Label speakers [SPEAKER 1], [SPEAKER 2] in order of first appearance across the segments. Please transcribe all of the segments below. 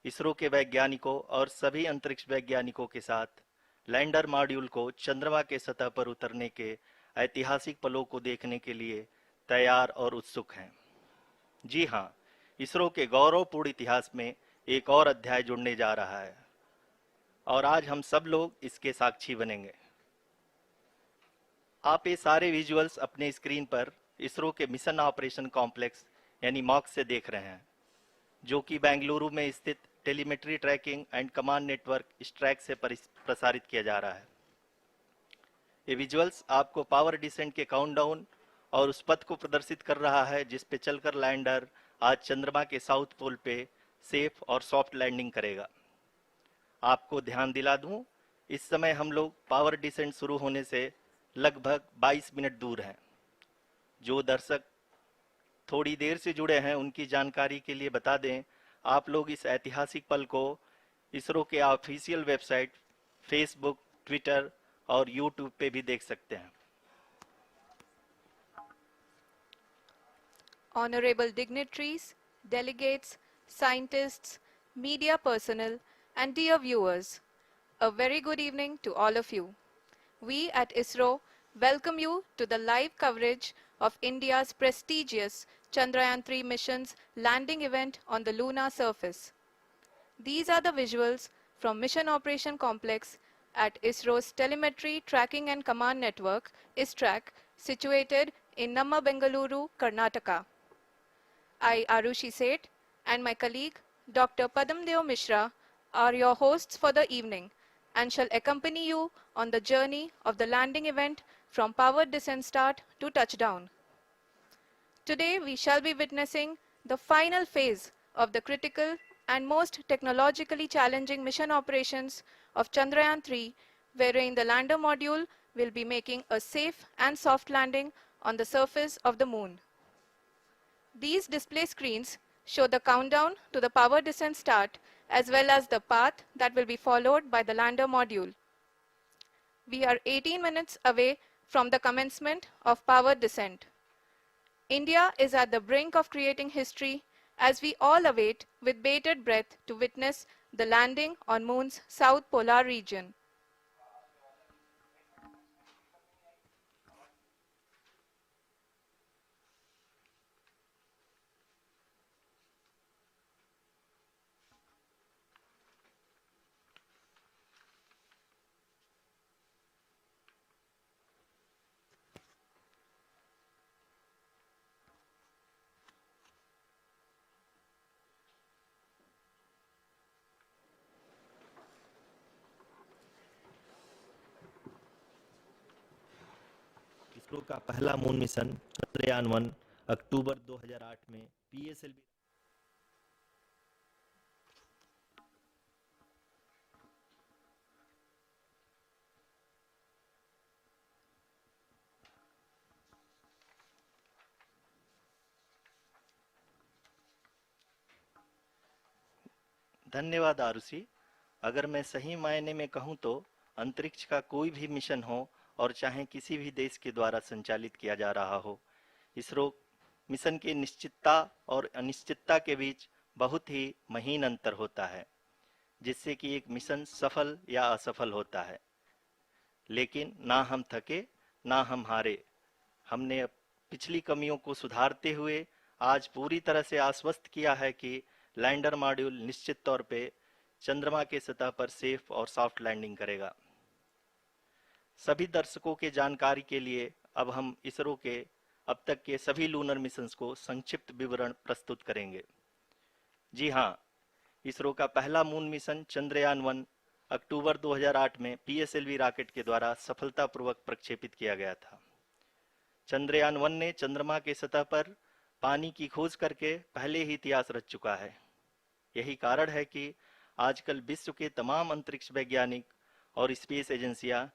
[SPEAKER 1] इसरो के वैज्ञानिकों और सभी अंतरिक्ष वैज्ञानिकों के साथ लैंडर मॉड्यूल को चंद्रमा के सतह पर उतरने के ऐतिहासिक पलों को देखने के लिए तैयार और उत्सुक हैं। जी हाँ, इसरो के गौरवपूर्ण इतिहास में एक और अध्याय जुड़ने जा रहा है और आज हम सब लोग इसके साक्षी बनेंगे। आप ये सारे विजुअल्स अपने स्क्रीन पर इसरो के मिशन ऑपरेशन कॉम्प्लेक्स यानी मॉक से देख रहे हैं, जो कि बेंगलुरु में स्थित telemetry tracking and command network स्ट्रैक से प्रसारित किया जा रहा है। ये विजुअल्स आपको पावर डिसेंट के काउंटडाउन और उस पथ को प्रदर्शित कर रहा है जिस पे चलकर लैंडर आज चंद्रमा के साउथ पोल पे सेफ और सॉफ्ट लैंडिंग करेगा। आपको ध्यान दिला दूं, इस समय हम लोग पावर डिसेंट शुरू होने से लगभग 22 मिनट दूर हैं। जो दर्शक थोड़ी देर से जुड़े हैं उनकी जानकारी के लिए बता दें, आप लोग इस ऐतिहासिक पल को इसरो के ऑफिशियल वेबसाइट, फेसबुक, ट्विटर और यूट्यूब पे भी देख सकते हैं।
[SPEAKER 2] Honorable dignitaries, delegates, scientists, media personnel, and dear viewers, a very good evening to all of you. We at ISRO welcome you to the live coverage of India's prestigious Chandrayaan 3 mission's landing event on the lunar surface. These are the visuals from Mission Operation Complex at ISRO's Telemetry Tracking and Command Network, ISTRAC, situated in Namma, Bengaluru, Karnataka. I, Arushi Seth, and my colleague, Dr. Padamdeo Mishra, are your hosts for the evening and shall accompany you on the journey of the landing event from powered descent start to touchdown. Today, we shall be witnessing the final phase of the critical and most technologically challenging mission operations of Chandrayaan 3, wherein the lander module will be making a safe and soft landing on the surface of the moon. These display screens show the countdown to the power descent start as well as the path that will be followed by the lander module. We are 18 minutes away from the commencement of power descent. India is at the brink of creating history as we all await with bated breath to witness the landing on Moon's south polar region.
[SPEAKER 1] ISRO का पहला moon mission Chandrayaan 1 अक्टूबर 2008 में PSLV धन्यवाद आरुषि। अगर मैं सही मायने में कहूं तो अंतरिक्ष का कोई भी मिशन हो और चाहे किसी भी देश के द्वारा संचालित किया जा रहा हो, इसरो मिशन की निश्चितता और अनिश्चितता के बीच बहुत ही महीन अंतर होता है, जिससे कि एक मिशन सफल या असफल होता है। लेकिन ना हम थके ना हम हारे। हमने पिछली कमियों को सुधारते हुए आज पूरी तरह से आश्वस्त किया है कि लैंडर मॉड्यूल निश्चित तौर पे चंद्रमा के सतह पर सेफ और सॉफ्ट लैंडिंग करेगा। सभी दर्शकों के जानकारी के लिए अब हम इसरो के अब तक के सभी लूनर मिशंस को संक्षिप्त विवरण प्रस्तुत करेंगे। जी हाँ, इसरो का पहला मून मिशन चंद्रयान 1 अक्टूबर 2008 में पीएसएलवी रॉकेट के द्वारा सफलतापूर्वक प्रक्षेपित किया गया था। चंद्रयान 1 ने चंद्रमा के सतह पर पानी की खोज करके पहले ही इतिहास रच चुका है। यही कारण है कि आजकल विश्व के तमाम अंतरिक्ष वैज्ञानिक और स्पेस एजेंसियां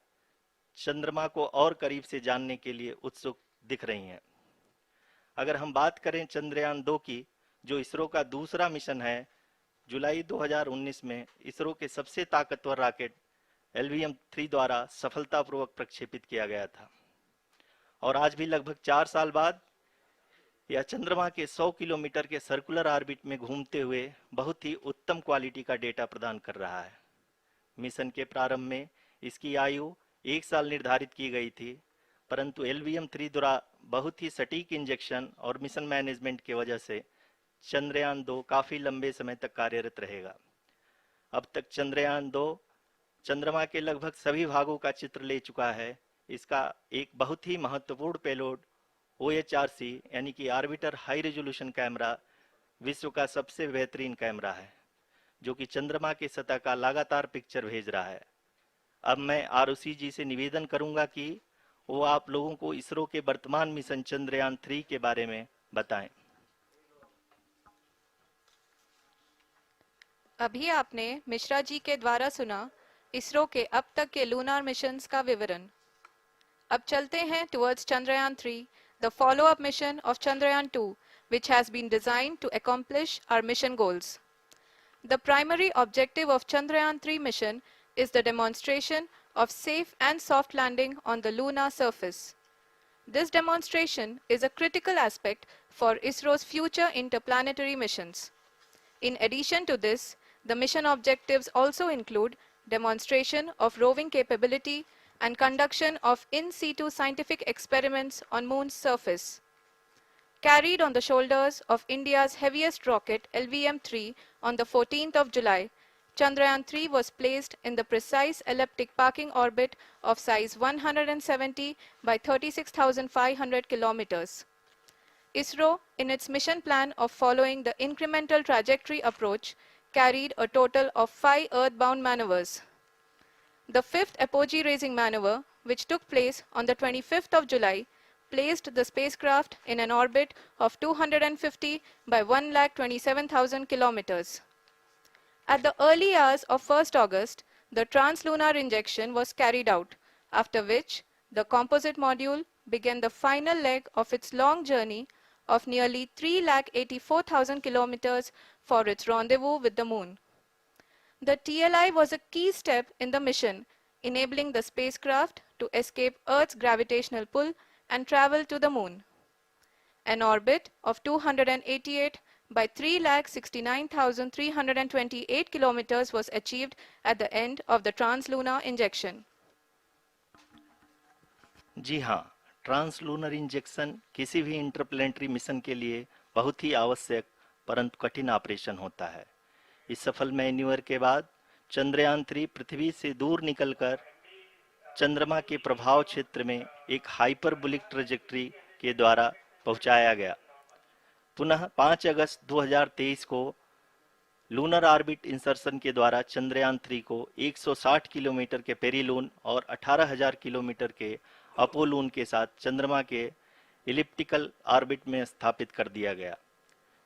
[SPEAKER 1] चंद्रमा को और करीब से जानने के लिए उत्सुक दिख रही हैं। अगर हम बात करें चंद्रयान 2 की, जो इसरो का दूसरा मिशन है, जुलाई 2019 में इसरो के सबसे ताकतवर रॉकेट LVM-3 द्वारा सफलतापूर्वक प्रक्षेपित किया गया था और आज भी लगभग 4 साल बाद यह चंद्रमा के 100 किलोमीटर के सर्कुलर ऑर्बिट में घूमते हुए बहुत ही उत्तम क्वालिटी का डेटा प्रदान कर रहा है। मिशन के प्रारंभ में इसकी आयु 1 साल निर्धारित की गई थी, परंतु LVM-3 द्वारा बहुत ही सटीक इंजेक्शन और मिशन मैनेजमेंट की वजह से चंद्रयान 2 काफी लंबे समय तक कार्यरत रहेगा। अब तक चंद्रयान 2 चंद्रमा के लगभग सभी भागों का चित्र ले चुका है। इसका एक बहुत ही महत्वपूर्ण पेलोड OHRC यानी कि ऑर्बिटर हाई रेजोल्यूशन कैमरा विश्व का सबसे बेहतरीन कैमरा है, जो कि चंद्रमा की सतह का लगातार पिक्चर भेज रहा है। अब मैं ROC जी से निवेदन करूंगा कि वो आप लोगों को इसरो के वर्तमान मिशन चंद्रयान 3 के बारे में बताएं।
[SPEAKER 2] अभी आपने मिश्रा जी के द्वारा सुना इसरो के अब तक के लूनार मिशंस का विवरण। अब चलते हैं towards Chandrayaan-3, the follow-up mission of Chandrayaan-2, which has been designed to accomplish our mission goals. The primary objective of Chandrayaan-3 mission is the demonstration of safe and soft landing on the lunar surface. This demonstration is a critical aspect for ISRO's future interplanetary missions. In addition to this, the mission objectives also include demonstration of roving capability and conduction of in situ scientific experiments on Moon's surface. Carried on the shoulders of India's heaviest rocket LVM-3 on the 14th of July, Chandrayaan-3 was placed in the precise elliptic parking orbit of size 170 by 36,500 kilometers. ISRO, in its mission plan of following the incremental trajectory approach, carried a total of 5 earthbound maneuvers. The fifth apogee raising maneuver, which took place on the 25th of July, placed the spacecraft in an orbit of 250 by 1,27,000 kilometers. At the early hours of 1st August, the translunar injection was carried out, after which the composite module began the final leg of its long journey of nearly 3,84,000 kilometers for its rendezvous with the Moon. The TLI was a key step in the mission, enabling the spacecraft to escape Earth's gravitational pull and travel to the Moon. An orbit of 288 by 3,69,328 kilometers was achieved at the end of the translunar injection.
[SPEAKER 1] जी हाँ, translunar injection किसी भी interplanetary mission के लिए बहुत ही आवश्यक परंतु कठिन operation होता है। इस सफल मैन्यूवर के बाद चंद्रयान 3 पृथ्वी से दूर निकलकर चंद्रमा के प्रभाव क्षेत्र में एक हाइपरबोलिक ट्रेजेक्टरी के द्वारा पहुंचाया गया। पुनः 5 अगस्त 2023 को लूनर ऑर्बिट इंसर्शन के द्वारा चंद्रयान 3 को 160 किलोमीटर के पेरीलून और 18,000 किलोमीटर के अपोलून के साथ चंद्रमा के इलिप्टिकल ऑर्बिट में स्थापित कर दिया गया।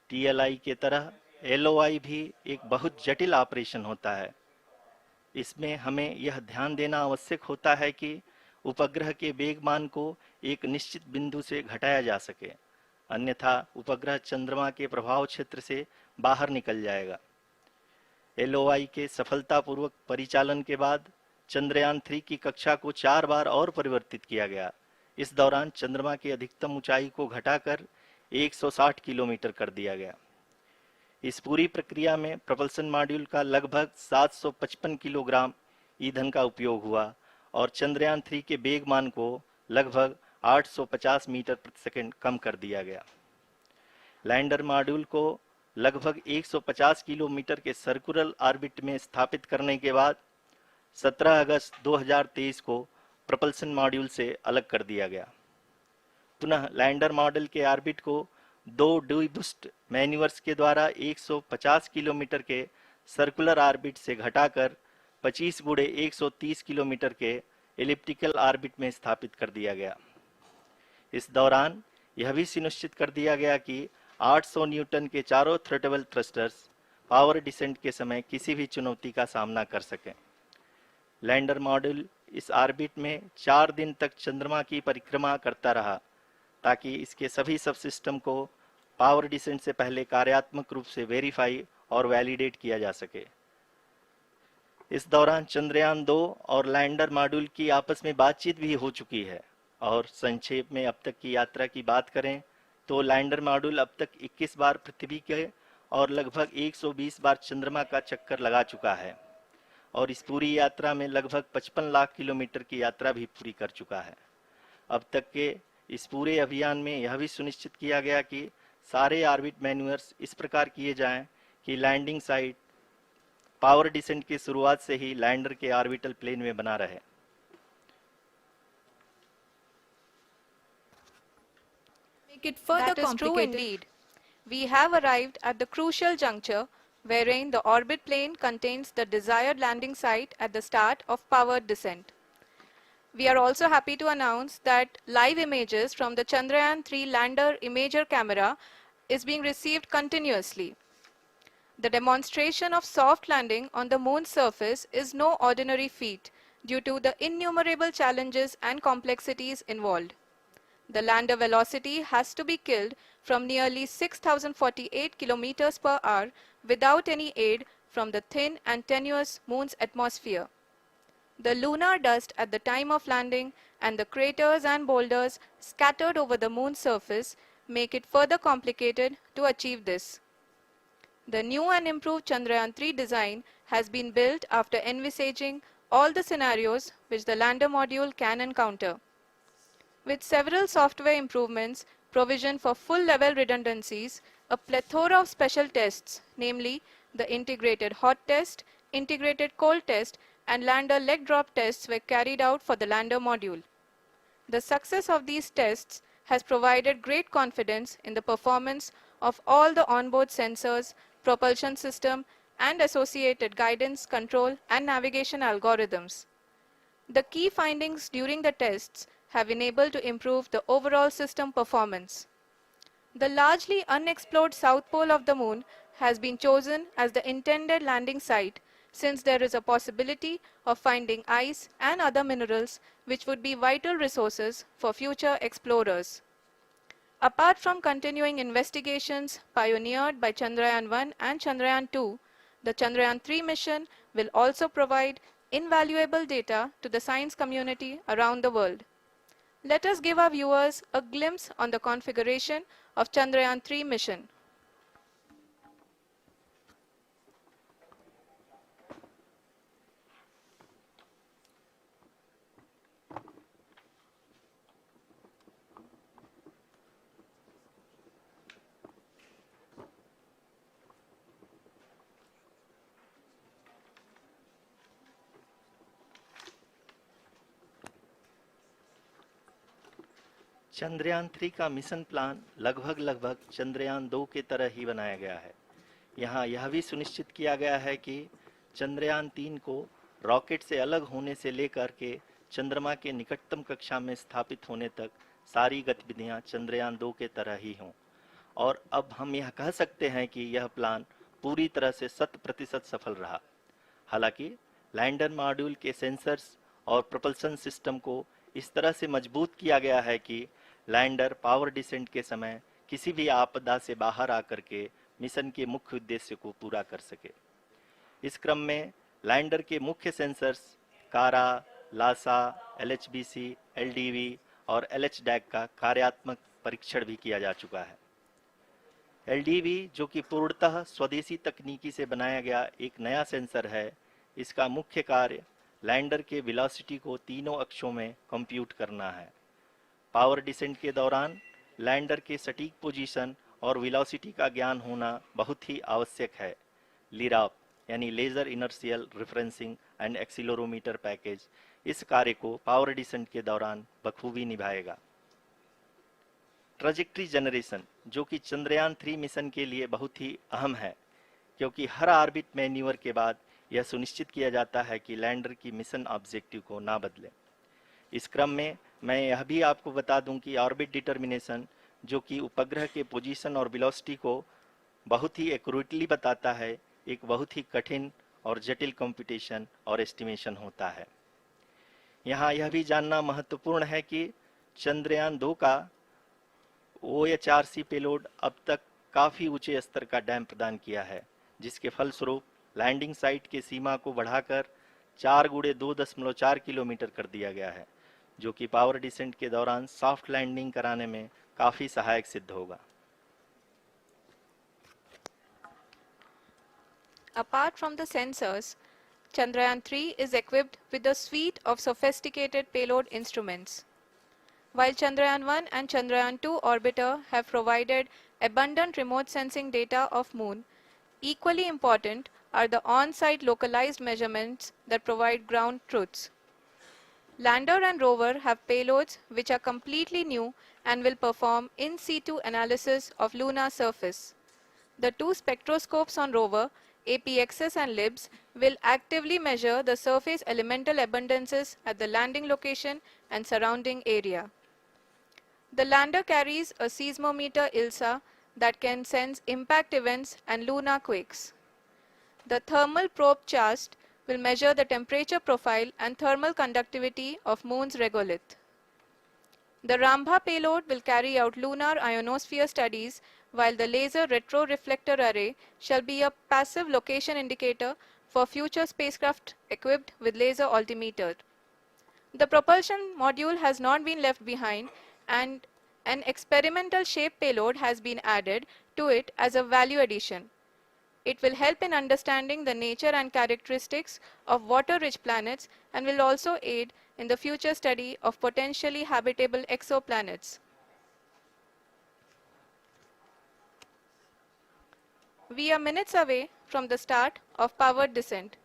[SPEAKER 1] TLI के तरह LOI भी एक बहुत जटिल ऑपरेशन होता है। इसमें हमें यह ध्यान देना आवश्यक होता है कि उपग्रह के वेगमान को एक निश्चित बिंदु से घटाया जा सके, अन्यथा उपग्रह चंद्रमा के प्रभाव क्षेत्र से बाहर निकल जाएगा। LOI के सफलतापूर्वक परिचालन के बाद चंद्रयान 3 की कक्षा को 4 बार और परिवर्तित किया गया। इस दौरान चंद्रमा की अधिकतम ऊंचाई को घटाकर 160 किलोमीटर कर दिया गया। इस पूरी प्रक्रिया में प्रपल्सन मॉड्यूल का लगभग 755 किलोग्राम ईंधन का उपयोग हुआ और चंद्रयान 3 के वेगमान को लगभग 850 मीटर प्रति सेकंड कम कर दिया गया। लैंडर मॉड्यूल को लगभग 150 किलोमीटर के सर्कुलर ऑर्बिट में स्थापित करने के बाद 17 अगस्त 2023 को प्रपल्सन मॉड्यूल से अलग कर दिया गया। पुनः लैंडर मॉडल के ऑर्बिट को 2 डीबूस्ट मैन्यूवर्स के द्वारा 150 किलोमीटर के सर्कुलर ऑर्बिट से घटाकर 25 गुणे 130 किलोमीटर के एलिप्टिकल ऑर्बिट में स्थापित कर दिया गया। इस दौरान यह भी सुनिश्चित कर दिया गया कि 800 न्यूटन के चारों थ्रोटल थ्रस्टर्स पावर डिसेंट के समय किसी भी चुनौती का सामना कर सकें। लैंडर मॉड्यूल इस ऑर्बिट में 4 दिन तक चंद्रमा की परिक्रमा करता रहा ताकि इसके सभी सब सिस्टम को पावर डिसेंट से पहले कार्यात्मक रूप से वेरीफाई और वैलिडेट किया जा सके। इस दौरान चंद्रयान 2 और लैंडर मॉड्यूल की आपस में बातचीत भी हो चुकी है। और संक्षेप में अब तक की यात्रा की बात करें तो लैंडर मॉड्यूल अब तक 21 बार पृथ्वी के और लगभग 120 बार चंद्रमा का चक्कर लगा चुका है और इस पूरी यात्रा में लगभग 55 लाख किलोमीटर की यात्रा भी पूरी कर चुका है। अब तक के इस पूरे अभियान में यह भी सुनिश्चित किया गया कि सारे ऑर्बिट मैन्यूअर्स इस प्रकार किए जाएं कि लैंडिंग साइट पावर डिसेंट की शुरुआत से ही लैंडर के ऑर्बिटल प्लेन में बना रहे।
[SPEAKER 2] Make it further complicated. That is true indeed. We have arrived at the crucial juncture wherein the orbit plane contains the desired landing site at the start of powered descent. We are also happy to announce that live images from the Chandrayaan-3 lander imager camera is being received continuously. The demonstration of soft landing on the moon's surface is no ordinary feat due to the innumerable challenges and complexities involved. The lander velocity has to be killed from nearly 6,048 kilometers per hour without any aid from the thin and tenuous moon's atmosphere. The lunar dust at the time of landing and the craters and boulders scattered over the moon's surface make it further complicated to achieve this. The new and improved Chandrayaan-3 design has been built after envisaging all the scenarios which the lander module can encounter. With several software improvements, provision for full-level redundancies, a plethora of special tests, namely the integrated hot test, integrated cold test, and lander leg drop tests were carried out for the lander module. The success of these tests has provided great confidence in the performance of all the onboard sensors, propulsion system, and associated guidance, control, and navigation algorithms. The key findings during the tests have enabled to improve the overall system performance. The largely unexplored south pole of the moon has been chosen as the intended landing site since there is a possibility of finding ice and other minerals which would be vital resources for future explorers. Apart from continuing investigations pioneered by Chandrayaan-1 and Chandrayaan-2, the Chandrayaan-3 mission will also provide invaluable data to the science community around the world. Let us give our viewers a glimpse on the configuration of Chandrayaan-3 mission.
[SPEAKER 1] Chandrayaan 3 का mission plan लगभग चंद्रयान 2 के तरह ही बनाया गया है। यहाँ यह भी सुनिश्चित किया गया है कि चंद्रयान 3 को रॉकेट से अलग होने से लेकर के चंद्रमा के निकटतम कक्षा में स्थापित होने तक सारी गतिविधियां चंद्रयान 2 के तरह ही हों। और अब हम यह कह सकते हैं कि यह प्लान पूरी तरह से 100% सफल रहा। हालांकि लैंडर मॉड्यूल के सेंसर्स और प्रोपल्शन सिस्टम को इस तरह से मजबूत किया गया है कि लैंडर पावर डिसेंट के समय किसी भी आपदा से बाहर आकर के मिशन के मुख्य उद्देश्य को पूरा कर सके। इस क्रम में लैंडर के मुख्य सेंसर्स कारा, लासा, एलएचबीसी, एलडीवी और एलएचडैक का कार्यात्मक परीक्षण भी किया जा चुका है। एलडीवी, जो कि पूर्णतः स्वदेशी तकनीकी से बनाया गया एक नया सेंसर है, इसका मुख्य कार्य लैंडर के वेलोसिटी को तीनों अक्षों में कंप्यूट करना है। पावर डिसेंट के दौरान लैंडर के सटीक पोजीशन और वेलोसिटी का ज्ञान होना बहुत ही आवश्यक है। लिराप यानी laser inertial referencing and accelerometer package इस कार्य को पावर डिसेंट के दौरान बखूबी निभाएगा। ट्रैजेक्टरी जनरेशन, जो कि चंद्रयान 3 मिशन के लिए बहुत ही अहम है, क्योंकि हर ऑर्बिट मैन्यूवर के बाद यह सुनिश्चित किया जाता है कि लैंडर की मिशन ऑब्जेक्टिव को ना बदले। इस क्रम में मैं यह भी आपको बता दूं कि ऑर्बिट डिटर्मिनेशन, जो कि उपग्रह के पोजीशन और वेलोसिटी को बहुत ही एक्यूरेटली बताता है, एक बहुत ही कठिन और जटिल कंप्यूटेशन और एस्टिमेशन होता है। यहाँ यह भी जानना महत्वपूर्ण है कि चंद्रयान 2 का OHRC पेलोड अब तक काफ़ी ऊंचे स्तर का डैम प्रदान किया है, जिसके फलस्वरूप लैंडिंग साइट के सीमा को बढ़ाकर 4 × 2.4 किलोमीटर कर दिया गया है, जो कि पावर डिसेंट के दौरान सॉफ्ट लैंडिंग कराने में काफी सहायक सिद्ध होगा।
[SPEAKER 2] Apart from the sensors, Chandrayaan 3 is equipped with a suite of sophisticated payload instruments. While Chandrayaan 1 and Chandrayaan 2 orbiter have provided abundant remote sensing data of Moon, equally important are the on-site localized measurements that provide ground truths. Lander and rover have payloads which are completely new and will perform in situ analysis of lunar surface. The two spectroscopes on rover, APXS and LIBS, will actively measure the surface elemental abundances at the landing location and surrounding area. The lander carries a seismometer ILSA that can sense impact events and lunar quakes. The thermal probe CHAST will measure the temperature profile and thermal conductivity of Moon's regolith. The Rambha payload will carry out lunar ionosphere studies, while the laser retroreflector array shall be a passive location indicator for future spacecraft equipped with laser altimeter. The propulsion module has not been left behind, and an experimental shape payload has been added to it as a value addition. It will help in understanding the nature and characteristics of water-rich planets and will also aid in the future study of potentially habitable exoplanets. We are minutes away from the start of powered descent.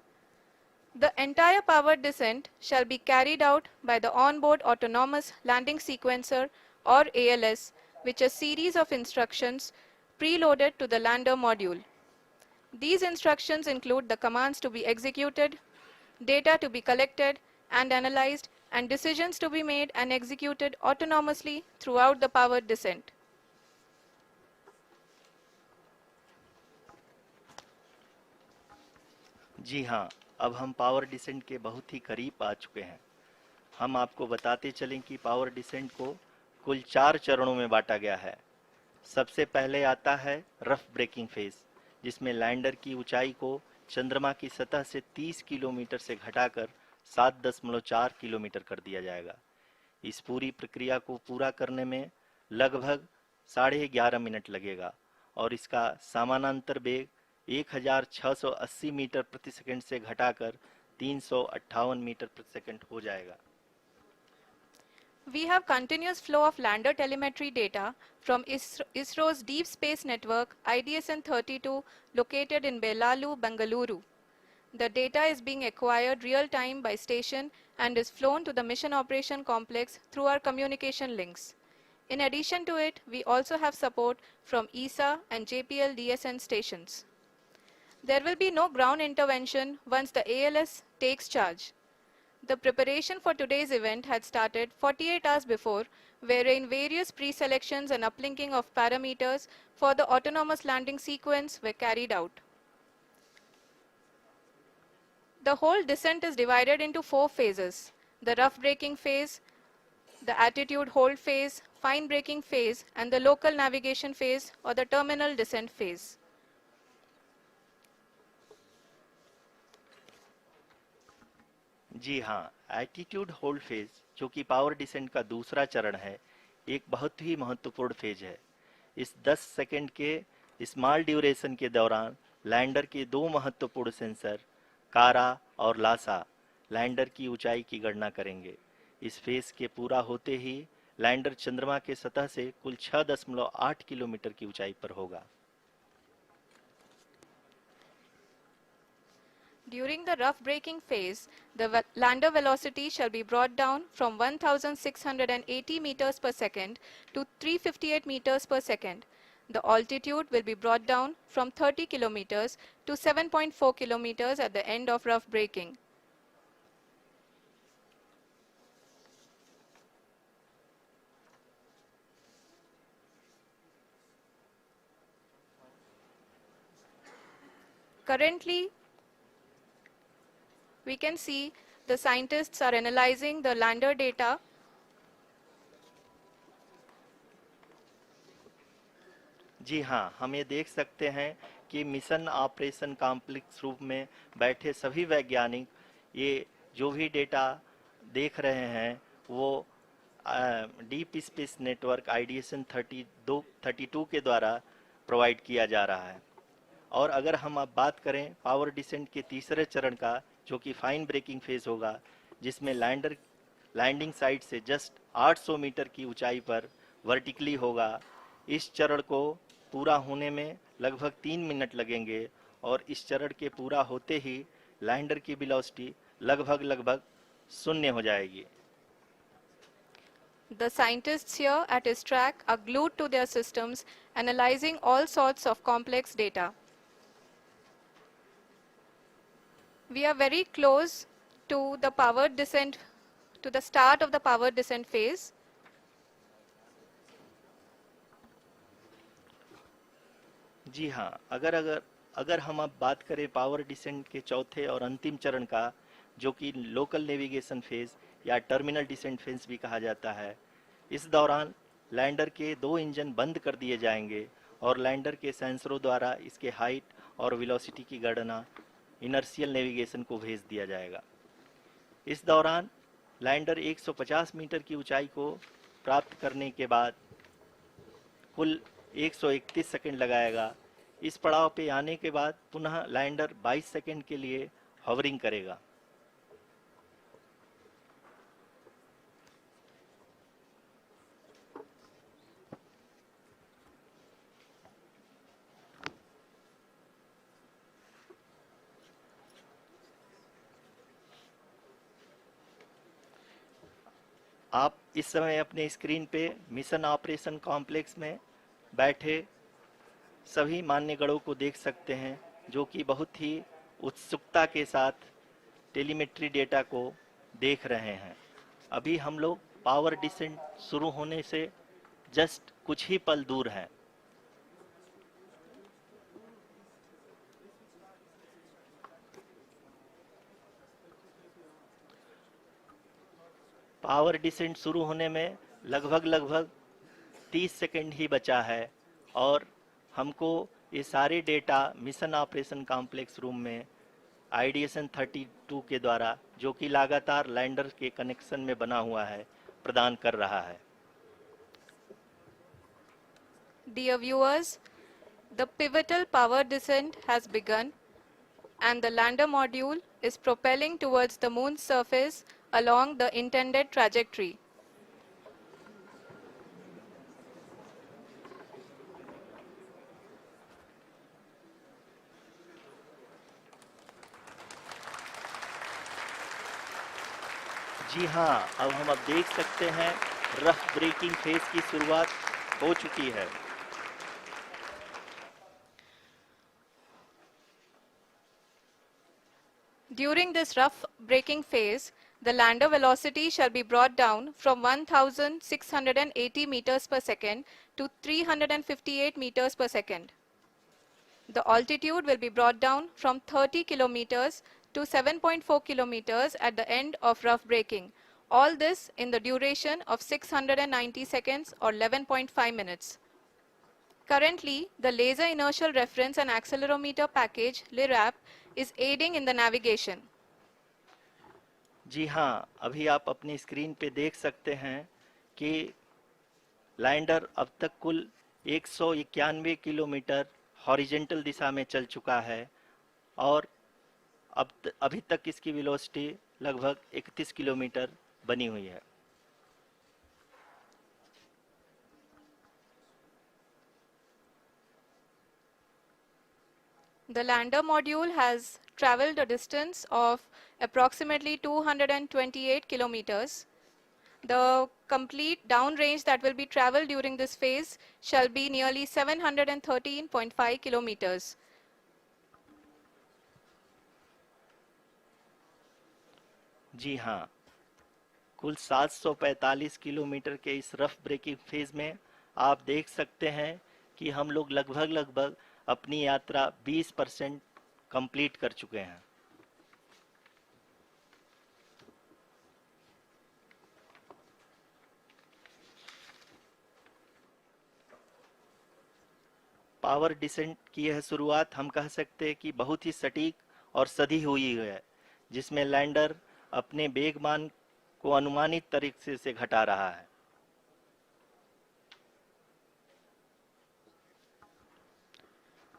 [SPEAKER 2] The entire powered descent shall be carried out by the onboard autonomous landing sequencer, or ALS, which is a series of instructions preloaded to the lander module. These instructions include the commands to be executed, data to be collected and analyzed, and decisions to be made and executed autonomously throughout the powered descent.
[SPEAKER 1] जी हाँ, अब हम power descent के बहुत ही करीब आ चुके हैं। हम आपको बताते चलें कि पावर डिसेंट को कुल 4 चरणों में बांटा गया है। सबसे पहले आता है रफ ब्रेकिंग फेज, जिसमें लैंडर की ऊंचाई को चंद्रमा की सतह से 30 किलोमीटर से घटाकर 7.4 किलोमीटर कर दिया जाएगा। इस पूरी प्रक्रिया को पूरा करने में लगभग 11.5 मिनट लगेगा और इसका समानांतर वेग 1680 मीटर प्रति सेकंड से घटाकर 358 मीटर प्रति सेकंड हो जाएगा।
[SPEAKER 2] We have continuous flow of lander telemetry data from ISRO's Deep Space Network IDSN-32 located in Belalu, Bengaluru. The data is being acquired real-time by station and is flown to the Mission Operation Complex through our communication links. In addition to it, we also have support from ESA and JPL DSN stations. There will be no ground intervention once the ALS takes charge. The preparation for today's event had started 48 hours before, wherein various pre-selections and uplinking of parameters for the autonomous landing sequence were carried out. The whole descent is divided into 4 phases: the rough braking phase, the attitude hold phase, fine braking phase, and the local navigation phase or the terminal descent phase.
[SPEAKER 1] जी हाँ, attitude hold phase, जो कि power descent का दूसरा चरण है, एक बहुत ही महत्वपूर्ण फेज है। इस 10 सेकंड के स्मॉल ड्यूरेशन के दौरान लैंडर के 2 महत्वपूर्ण सेंसर कारा और लासा लैंडर की ऊंचाई की गणना करेंगे। इस फेज के पूरा होते ही लैंडर चंद्रमा के सतह से कुल 6.8 किलोमीटर की ऊंचाई पर होगा।
[SPEAKER 2] During the rough braking phase, the lander velocity shall be brought down from 1680 meters per second to 358 meters per second. The altitude will be brought down from 30 kilometers to 7.4 kilometers at the end of rough braking. Currently, we can see the scientists are analyzing the lander data.
[SPEAKER 1] जी हाँ, हम ये देख सकते हैं कि mission operation complex रूप में बैठे सभी वैज्ञानिक ये जो भी डेटा देख रहे हैं वो डीप स्पेस नेटवर्क आईडीएसन 32 के द्वारा प्रोवाइड किया जा रहा है। और अगर हम अब बात करें पावर डिसेंट के तीसरे चरण का, जो कि फाइन ब्रेकिंग फेज होगा, जिसमें लैंडर लैंडिंग साइट से जस्ट 800 मीटर की ऊंचाई पर वर्टिकली होगा। इस चरण को पूरा होने में लगभग 3 मिनट लगेंगे और इस चरण के पूरा होते ही लैंडर की वेलोसिटी लगभग शून्य हो जाएगी।
[SPEAKER 2] The scientists here at ISTRAC are glued to their systems, analyzing all sorts of complex data. We are very close to the power descent, to the start of the power descent phase.
[SPEAKER 1] जी हाँ, अगर अगर अगर हम अब बात करें power descent के चौथे और अंतिम चरण का, जो कि लोकल नेविगेशन फेज या टर्मिनल डिसेंट फेज भी कहा जाता है, इस दौरान लैंडर के 2 इंजन बंद कर दिए जाएंगे और लैंडर के सेंसरों द्वारा इसके हाइट और वेलोसिटी की गणना इनर्शियल नेविगेशन को भेज दिया जाएगा। इस दौरान लैंडर 150 मीटर की ऊंचाई को प्राप्त करने के बाद कुल 131 सेकंड लगाएगा। इस पड़ाव पे आने के बाद पुनः लैंडर 22 सेकंड के लिए हॉवरिंग करेगा। आप इस समय अपने स्क्रीन पे मिशन ऑपरेशन कॉम्प्लेक्स में बैठे सभी मान्यगणों को देख सकते हैं, जो कि बहुत ही उत्सुकता के साथ टेलीमेट्री डेटा को देख रहे हैं। अभी हम लोग पावर डिसेंट शुरू होने से जस्ट कुछ ही पल दूर हैं। पावर डिसेंट शुरू होने में लगभग 30 सेकंड ही बचा है और हमको ये सारे data mission operation complex room में आईडीएसन 32 के द्वारा, जो कि लगातार लैंडर के कनेक्शन में बना हुआ है, प्रदान कर रहा है।
[SPEAKER 2] Dear viewers, the pivotal power descent has begun and the lander module is propelling towards the moon's surface along the intended trajectory.
[SPEAKER 1] जी हाँ, अब हम देख सकते हैं रफ ब्रेकिंग फेज की शुरुआत हो चुकी है।
[SPEAKER 2] During this rough braking phase, the lander velocity shall be brought down from 1680 meters per second to 358 meters per second. The altitude will be brought down from 30 kilometers to 7.4 kilometers at the end of rough braking. All this in the duration of 690 seconds or 11.5 minutes. Currently, the Laser Inertial Reference and Accelerometer package (LIRAP) is aiding in the navigation.
[SPEAKER 1] जी हाँ, अभी आप अपनी screen पे देख सकते हैं कि lander अब तक कुल 191 किलोमीटर हॉरिजेंटल दिशा में चल चुका है और अभी तक इसकी वेलोसिटी लगभग 31 किलोमीटर बनी हुई है।
[SPEAKER 2] The lander module has traveled a distance of approximately 228 kilometers. The complete downrange that will be traveled during this phase shall be nearly 713.5 kilometers.
[SPEAKER 1] जी हाँ, कुल 745 किलोमीटर के इस रफ ब्रेकिंग फेज में आप देख सकते हैं कि हम लोग लगभग अपनी यात्रा 20% कंप्लीट कर चुके हैं। पावर डिसेंट की यह शुरुआत हम कह सकते हैं कि बहुत ही सटीक और सधी हुई है, जिसमें लैंडर अपने वेगमान को अनुमानित तरीके से घटा रहा है।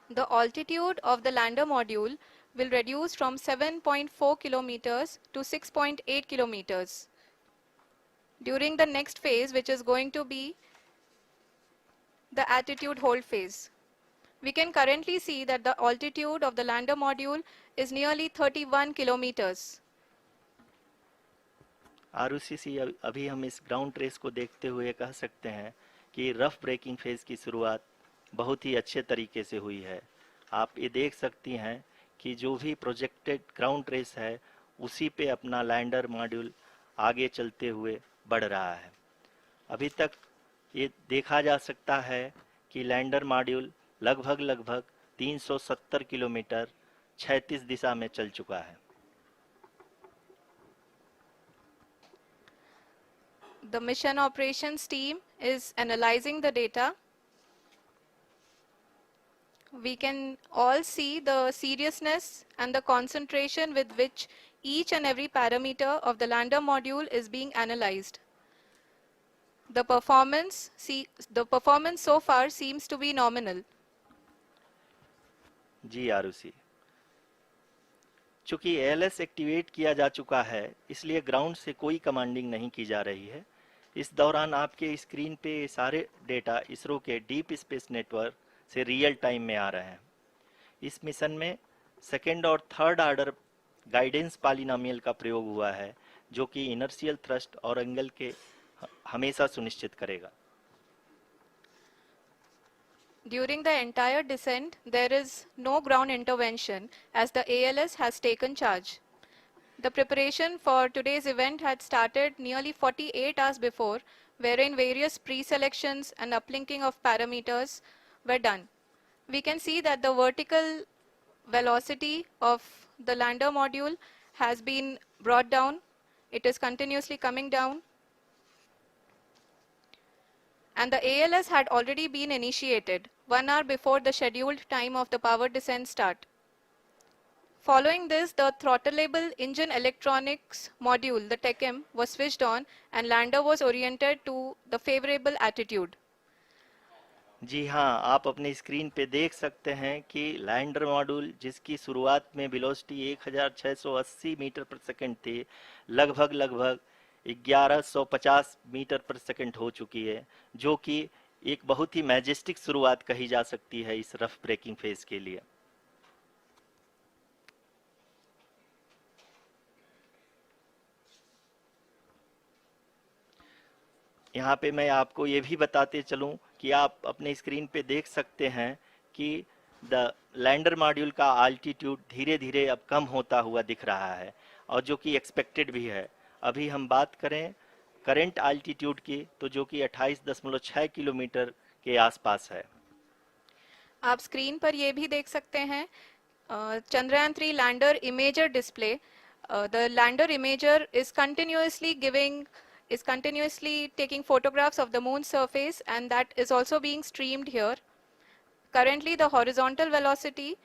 [SPEAKER 2] The altitude of the lander module will reduce from 7.4 kilometers to 6.8 kilometers during the next phase, which is going to be the attitude hold phase. We can currently see that the altitude of the lander module is nearly 31 kilometers.
[SPEAKER 1] Arushi, अभी हम इस ground trace को देखते हुए कह सकते हैं कि रफ ब्रेकिंग फेज की शुरुआत बहुत ही अच्छे तरीके से हुई है। आप ये देख सकती हैं कि जो भी प्रोजेक्टेड ग्राउंड ट्रेस है उसी पे अपना लैंडर मॉड्यूल आगे चलते हुए बढ़ रहा है। अभी तक ये देखा जा सकता है कि लैंडर मॉड्यूल लगभग 370 किलोमीटर क्षैतिज दिशा में चल चुका है।
[SPEAKER 2] The mission operations team is analyzing the data. We can all see the seriousness and the concentration with which each and every parameter of the lander module is being analyzed. The performance so far seems to be nominal.
[SPEAKER 1] जी आरुषि, चूंकि ALS activate किया जा चुका है इसलिए ground से कोई commanding नहीं की जा रही है। इस दौरान आपके स्क्रीन पे सारे डेटा इसरो के डीप स्पेस नेटवर्क से रियल टाइम में आ रहे हैं। इस मिशन में सेकेंड और थर्ड ऑर्डर गाइडेंस पॉलिनोमियल का प्रयोग हुआ है जो कि इनर्शियल थ्रस्ट और एंगल के हमेशा सुनिश्चित करेगा।
[SPEAKER 2] During the entire descent, there is no ground intervention as the ALS has taken charge. The preparation for today's event had started nearly 48 hours before, wherein various pre-selections and uplinking of parameters were done. We can see that the vertical velocity of the lander module has been brought down. It is continuously coming down. And the ALS had already been initiated 1 hour before the scheduled time of the power descent start. Following this, the throttleable engine electronics module, the TECM, was switched on and lander was oriented to the favorable attitude.
[SPEAKER 1] जी हाँ, आप अपनी screen पे देख सकते हैं कि lander module जिसकी शुरुआत में वेलोसिटी 1680 मीटर पर सेकंड थी, लगभग 1150 मीटर पर सेकंड हो चुकी है, जो कि एक बहुत ही मैजेस्टिक शुरुआत कही जा सकती है इस रफ ब्रेकिंग फेज के लिए। यहाँ पे मैं आपको ये भी बताते चलूं कि आप अपने स्क्रीन पे देख सकते हैं कि द लैंडर मॉड्यूल का आल्टीट्यूड धीरे धीरे अब कम होता हुआ दिख रहा है और जो कि एक्सपेक्टेड भी है। अभी हम बात करें करंट आल्टीट्यूड की तो जो कि 28.6 किलोमीटर के आसपास है।
[SPEAKER 2] आप स्क्रीन पर ये भी देख सकते हैं Chandrayaan 3 lander imager display. The lander imager is continuously taking photographs of the moon surface, and that is also being streamed here. Currently the horizontal velocity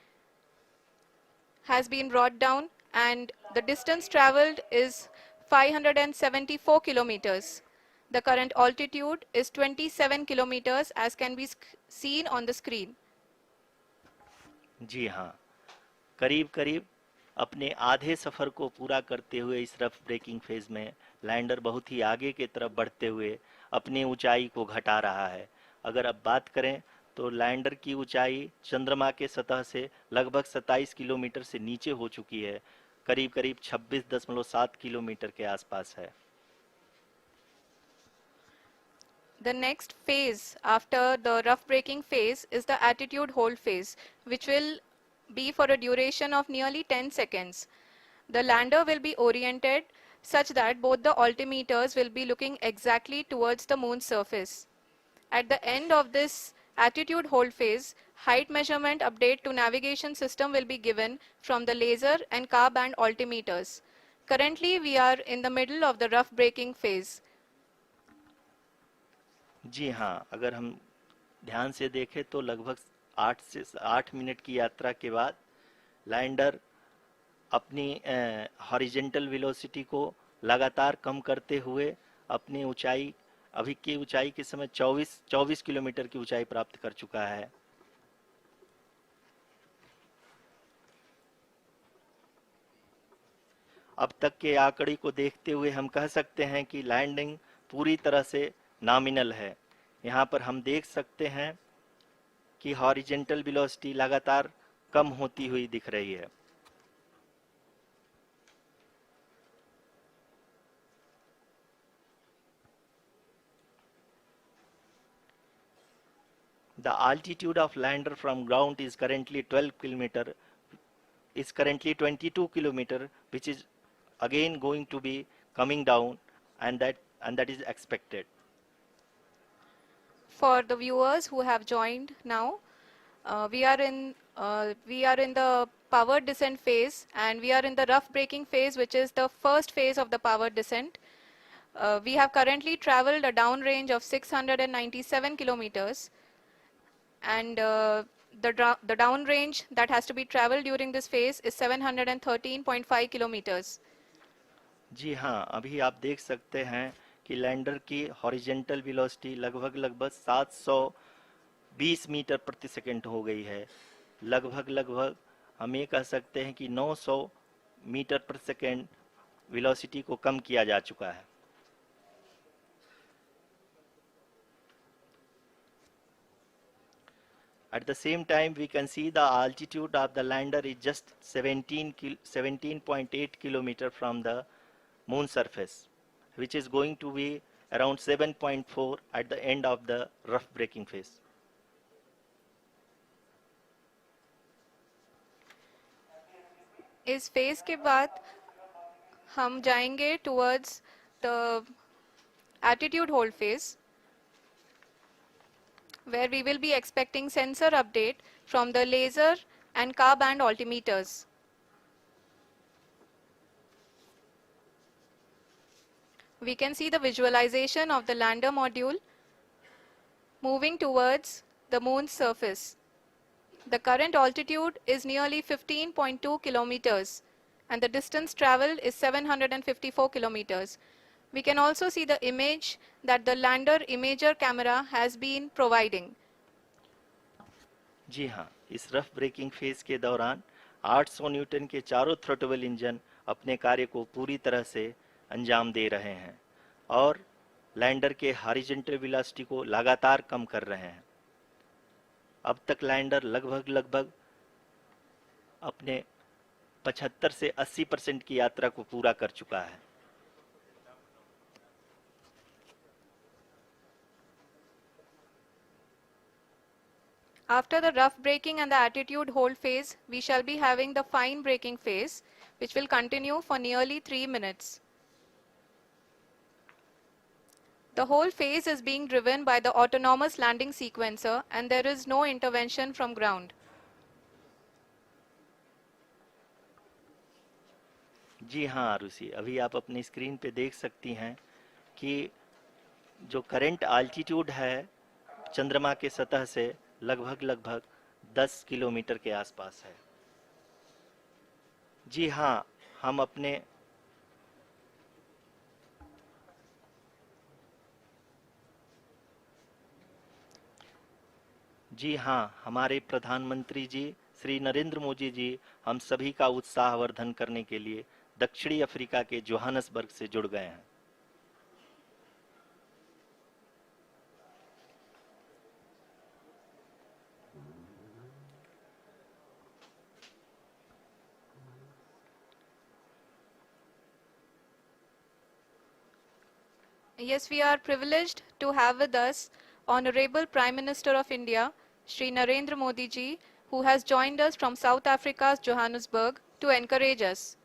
[SPEAKER 2] has been brought down and the distance traveled is 574 kilometers. The current altitude is 27 kilometers as can be seen on the screen.
[SPEAKER 1] जी हाँ, करीब करीब अपने आधे सफर को पूरा करते हुए इस रफ ब्रेकिंग फेज में लैंडर बहुत ही आगे की तरफ बढ़ते हुए अपनी ऊंचाई को घटा रहा है। अगर अब बात करें तो लैंडर की ऊंचाई चंद्रमा के सतह से लगभग 27 किलोमीटर से नीचे हो चुकी है, करीब करीब 26.7 किलोमीटर के आसपास है।
[SPEAKER 2] The next phase after the rough braking phase is the attitude hold phase, which will be for a duration of nearly 10 seconds. The lander will be oriented such that both the altimeters will be looking exactly towards the moon's surface. At the end of this attitude hold phase, height measurement update to navigation system will be given from the laser and car band altimeters. Currently, we are in the middle of the rough braking phase.
[SPEAKER 1] जी हाँ, अगर हम ध्यान से देखें तो लगभग 8 minute की यात्रा के बाद लैंडर अपनी हॉरिजेंटल वेलोसिटी को लगातार कम करते हुए अपनी ऊंचाई, अभी की ऊंचाई के समय 24 किलोमीटर की ऊंचाई प्राप्त कर चुका है। अब तक के आंकड़े को देखते हुए हम कह सकते हैं कि लैंडिंग पूरी तरह से नॉमिनल है। यहाँ पर हम देख सकते हैं कि हॉरिजेंटल वेलोसिटी लगातार कम होती हुई दिख रही है। The altitude of lander from ground is currently 22 kilometer, which is again going to be coming down, and that is expected.
[SPEAKER 2] For the viewers who have joined now, we are in the power descent phase, and we are in the rough braking phase, which is the first phase of the power descent. We have currently traveled a downrange of 697 kilometers, and the downrange that has to be traveled during this phase is 713.5 kilometers.
[SPEAKER 1] जी हाँ, अभी आप देख सकते हैं कि lander की horizontal velocity लगभग 720 metre प्रति सेकंड हो गई है। लगभग हम ये कह सकते हैं कि 900 मीटर प्रति सेकंड वेलोसिटी को कम किया जा चुका है। At the same time, we can see the altitude of the lander is just 17.8 kilometer from the moon surface, which is going to be around 7.4 at the end of the rough braking phase.
[SPEAKER 2] इस phase के बाद हम जाएंगे towards the attitude hold phase, where we will be expecting sensor update from the laser and car band altimeters. We can see the visualization of the lander module moving towards the moon's surface. The current altitude is nearly 15.2 kilometers, and the distance traveled is 754 kilometers. We can also see the image that the lander imager camera has been providing.
[SPEAKER 1] जी हाँ, इस rough breaking phase के दौरान 800 Newton के चारों throttle engine अपने कार्य को पूरी तरह से अंजाम दे रहे हैं और लैंडर के हॉरिजॉन्टल वेलोसिटी को लगातार कम कर रहे हैं। अब तक लैंडर लगभग अपने 75 से 80% की यात्रा को पूरा कर चुका है।
[SPEAKER 2] After the rough braking and the attitude hold phase, we shall be having the fine braking phase, which will continue for nearly 3 minutes. The whole phase is being driven by the autonomous landing sequencer, and there is no intervention from ground.
[SPEAKER 1] जी हाँ आरुषि, अभी आप अपनी screen पे देख सकती हैं कि जो करंट आल्टीट्यूड है चंद्रमा के सतह से लगभग 10 किलोमीटर के आसपास है। जी हाँ, हम अपने जी हाँ, हमारे प्रधानमंत्री जी श्री नरेंद्र मोदी जी हम सभी का उत्साहवर्धन करने के लिए दक्षिणी अफ्रीका के जोहानसबर्ग से जुड़ गए हैं।
[SPEAKER 2] Yes, we are privileged to have with us Honorable Prime Minister of India, Shri Narendra Modi ji, who has joined us from South Africa's Johannesburg to encourage us.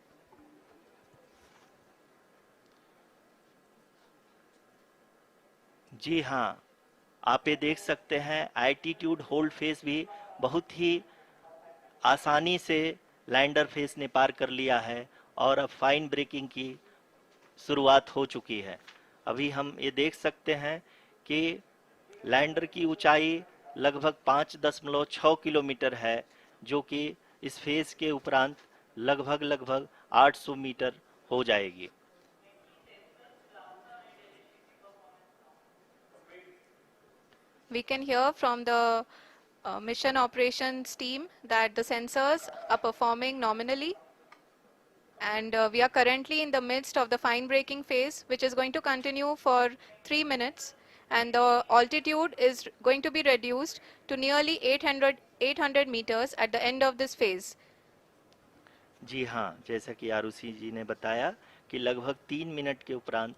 [SPEAKER 1] जी हाँ, आप ये देख सकते हैं एल्टीट्यूड होल्ड फेस भी बहुत ही आसानी से लैंडर फेस ने पार कर लिया है और अब फाइन ब्रेकिंग की शुरुआत हो चुकी है। अभी हम ये देख सकते हैं कि लैंडर की ऊंचाई लगभग 5.6 किलोमीटर है, जो कि इस फेज के उपरांत लगभग 800 मीटर हो जाएगी।
[SPEAKER 2] We can hear from the mission operations team that the sensors are performing nominally, and we are currently in the midst of the fine braking phase, which is going to continue for 3 minutes, and the altitude is going to be reduced to nearly 800 meters at the end of this phase.
[SPEAKER 1] जी हाँ, जैसा कि आरुषि जी ने बताया कि लगभग 3 minute के उपरांत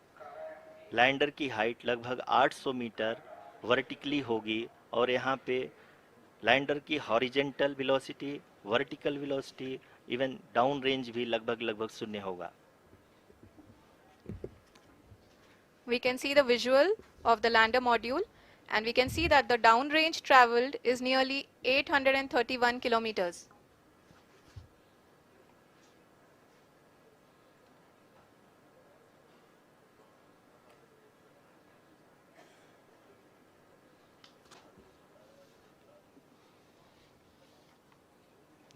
[SPEAKER 1] lander की हाइट लगभग 800 मीटर वर्टिकली होगी और यहाँ पे लैंडर की horizontal velocity, vertical velocity, even down range भी लगभग लगभग शून्य होगा।
[SPEAKER 2] We can see the visual of the lander module, and we can see that the downrange traveled is nearly 831 kilometers.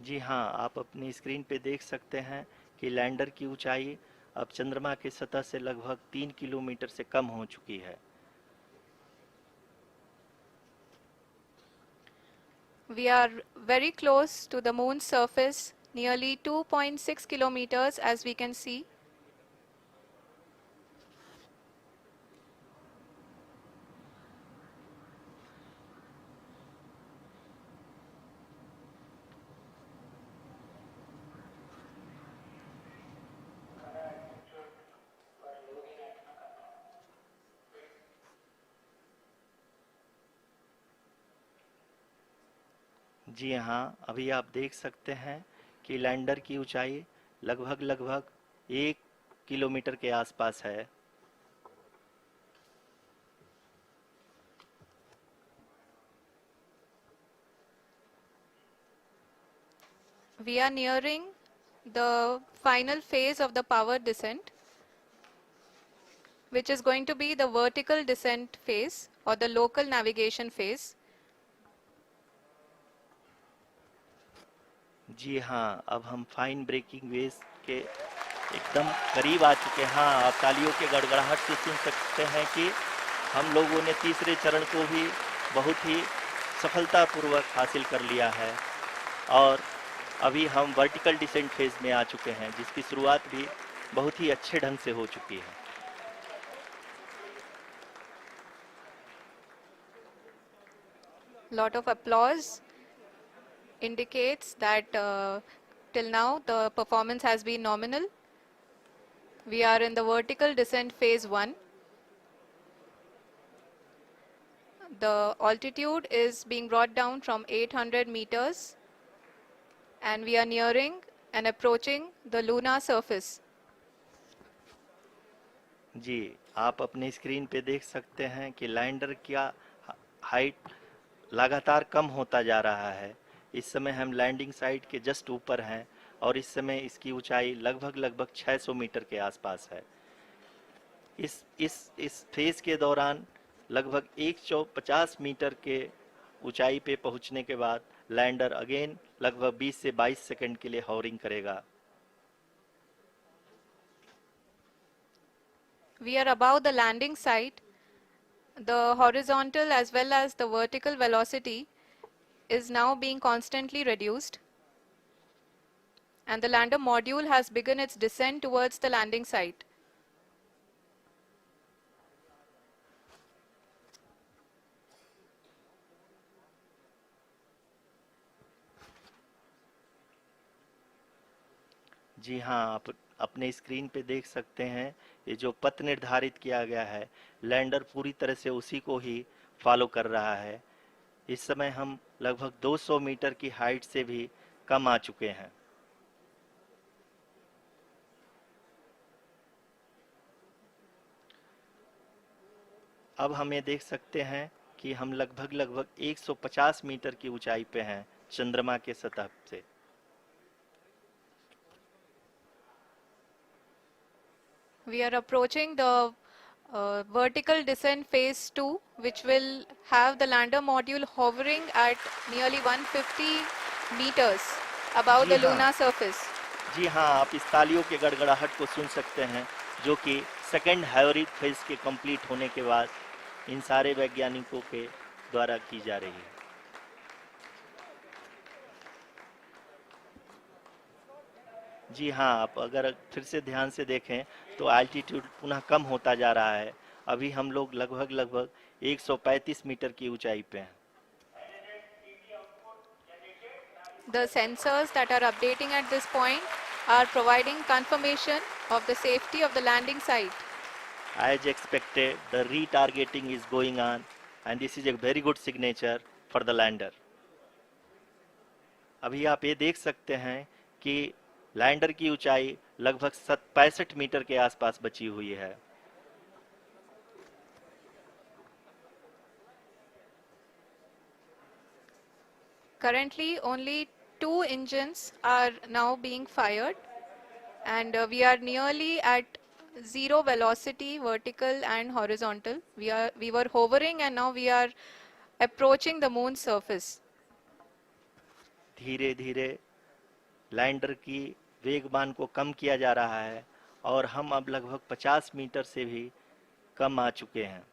[SPEAKER 1] जी हाँ, आप अपनी स्क्रीन पे देख सकते हैं कि लैंडर की ऊंचाई अब चंद्रमा की सतह से लगभग 3 किलोमीटर से कम हो चुकी है।
[SPEAKER 2] We are very close to the moon's surface, nearly 2.6 kilometers as we can see.
[SPEAKER 1] जी हाँ, अभी आप देख सकते हैं कि लैंडर की ऊंचाई लगभग लगभग 1 किलोमीटर के आसपास है।
[SPEAKER 2] We are nearing the final phase of the power descent, which is going to be the vertical descent phase or the local navigation phase.
[SPEAKER 1] जी हाँ, अब हम फाइन ब्रेकिंग वेव के एकदम करीब आ चुके हैं। हाँ, आप तालियों के गड़गड़ाहट से सुन सकते हैं कि हम लोगों ने तीसरे चरण को भी बहुत ही सफलतापूर्वक हासिल कर लिया है और अभी हम वर्टिकल डिसेंट फेज में आ चुके हैं, जिसकी शुरुआत भी बहुत ही अच्छे ढंग से हो चुकी है।
[SPEAKER 2] Lot of applause indicates that till now the performance has been nominal. We are in the vertical descent phase 1. The altitude is being brought down from 800 meters, and we are nearing and approaching the lunar surface.
[SPEAKER 1] जी, आप अपनी screen पे देख सकते हैं कि lander का height लगातार कम होता जा रहा है। इस समय हम लैंडिंग साइट के जस्ट ऊपर हैं और इस समय इसकी ऊंचाई लगभग लगभग 600 मीटर के आसपास है। इस फेज के दौरान लगभग 150 मीटर के ऊंचाई पे पहुंचने के बाद लैंडर अगेन लगभग 20 से 22 सेकंड के लिए हॉवरिंग करेगा।
[SPEAKER 2] We are above the landing site. The horizontal as well as the vertical velocity is now being constantly reduced, and the lander module has begun its descent towards the landing site.
[SPEAKER 1] जी हाँ, आप अपने screen पे देख सकते हैं ये जो पथ निर्धारित किया गया है, लैंडर पूरी तरह से उसी को ही फॉलो कर रहा है। इस समय हम लगभग 200 मीटर की हाइट से भी कम आ चुके हैं। अब हम ये देख सकते हैं कि हम लगभग लगभग 150 मीटर की ऊंचाई पे हैं चंद्रमा के सतह से।
[SPEAKER 2] We are approaching the vertical descent phase 2, which will have the lander module hovering at nearly 150 meters above
[SPEAKER 1] ji
[SPEAKER 2] the
[SPEAKER 1] हाँ,
[SPEAKER 2] lunar surface.
[SPEAKER 1] जी हाँ, आप इस तालियों के गड़गड़ाहट को सुन सकते हैं, जो कि सेकंड हाइब्रिड फेज के कंप्लीट होने के बाद इन सारे वैज्ञानिकों के द्वारा की जा रही है। जी हाँ, आप अगर फिर से ध्यान से देखें तो एल्टीट्यूड पुनः कम होता जा रहा है। अभी हम लोग लगभग 135 मीटर की ऊंचाई पे हैं।
[SPEAKER 2] The sensors that are updating at this point are providing confirmation of the safety of the landing site.
[SPEAKER 1] As expected, the retargeting is going on and this is a very good signature for the lander. अभी आप ये देख सकते हैं कि lander की ऊंचाई लगभग 65 मीटर के आसपास बची हुई है।
[SPEAKER 2] Currently, only 2 engines are now being fired, and we are nearly at zero velocity, vertical and horizontal. We were hovering, and now we are approaching the moon's surface.
[SPEAKER 1] धीरे धीरे लैंडर की वेगमान को कम किया जा रहा है और हम अब लगभग 50 मीटर से भी कम आ चुके हैं।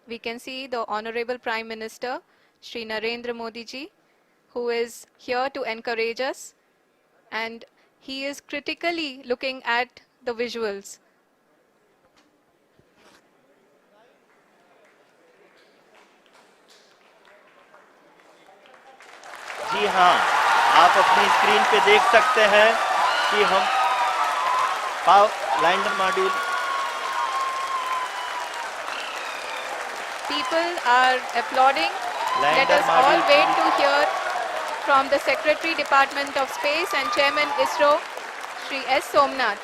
[SPEAKER 2] We can see the Honorable Prime Minister, Shri Narendra Modi ji, who is here to encourage us, and he is critically looking at the visuals.
[SPEAKER 1] जी हाँ, आप अपनी स्क्रीन पे देख सकते हैं कि हम lander module
[SPEAKER 2] People are applauding. Let
[SPEAKER 1] lander
[SPEAKER 2] us all
[SPEAKER 1] module
[SPEAKER 2] wait to hear from the Secretary Department of Space and Chairman ISRO, Shri S. Somnath.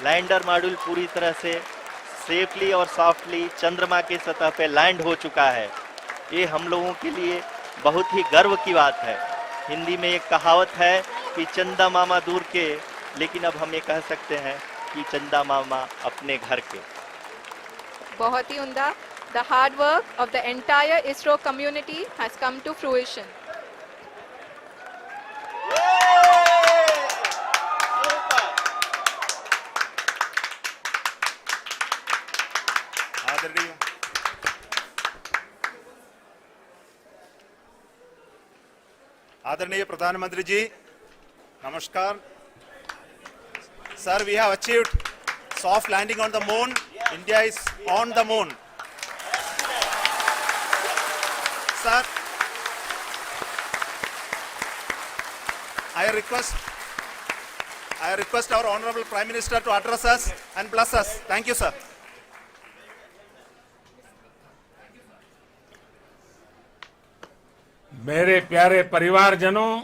[SPEAKER 1] Lander module पूरी तरह से सेफली और सॉफ्टली चंद्रमा के सतह पे लैंड हो चुका है। ये हम लोगों के लिए बहुत ही गर्व की बात है। हिंदी में एक कहावत है कि चंदा मामा दूर के, लेकिन अब हम ये कह सकते हैं कि चंदा मामा अपने घर के।
[SPEAKER 2] बहुत ही उम्दा. The hard work of the entire ISRO community has come to fruition.
[SPEAKER 3] आदरणीय आदरणीय प्रधानमंत्री जी, नमस्कार। Sir, we have achieved soft landing on the moon. India is on the moon. Sir, I request our Honorable Prime Minister to address us and bless us. Thank you, sir.
[SPEAKER 4] मेरे प्यारे परिवारजनों,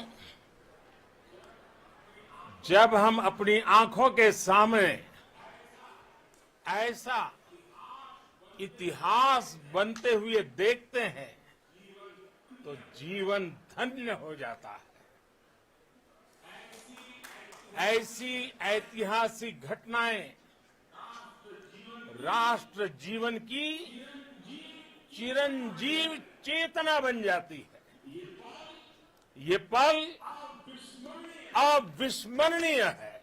[SPEAKER 4] जब हम अपनी आंखों के सामने ऐसा इतिहास बनते हुए देखते हैं तो जीवन धन्य हो जाता है। ऐसी ऐतिहासिक घटनाएं राष्ट्र जीवन की चिरंजीव चेतना बन जाती है। ये पल अविस्मरणीय है।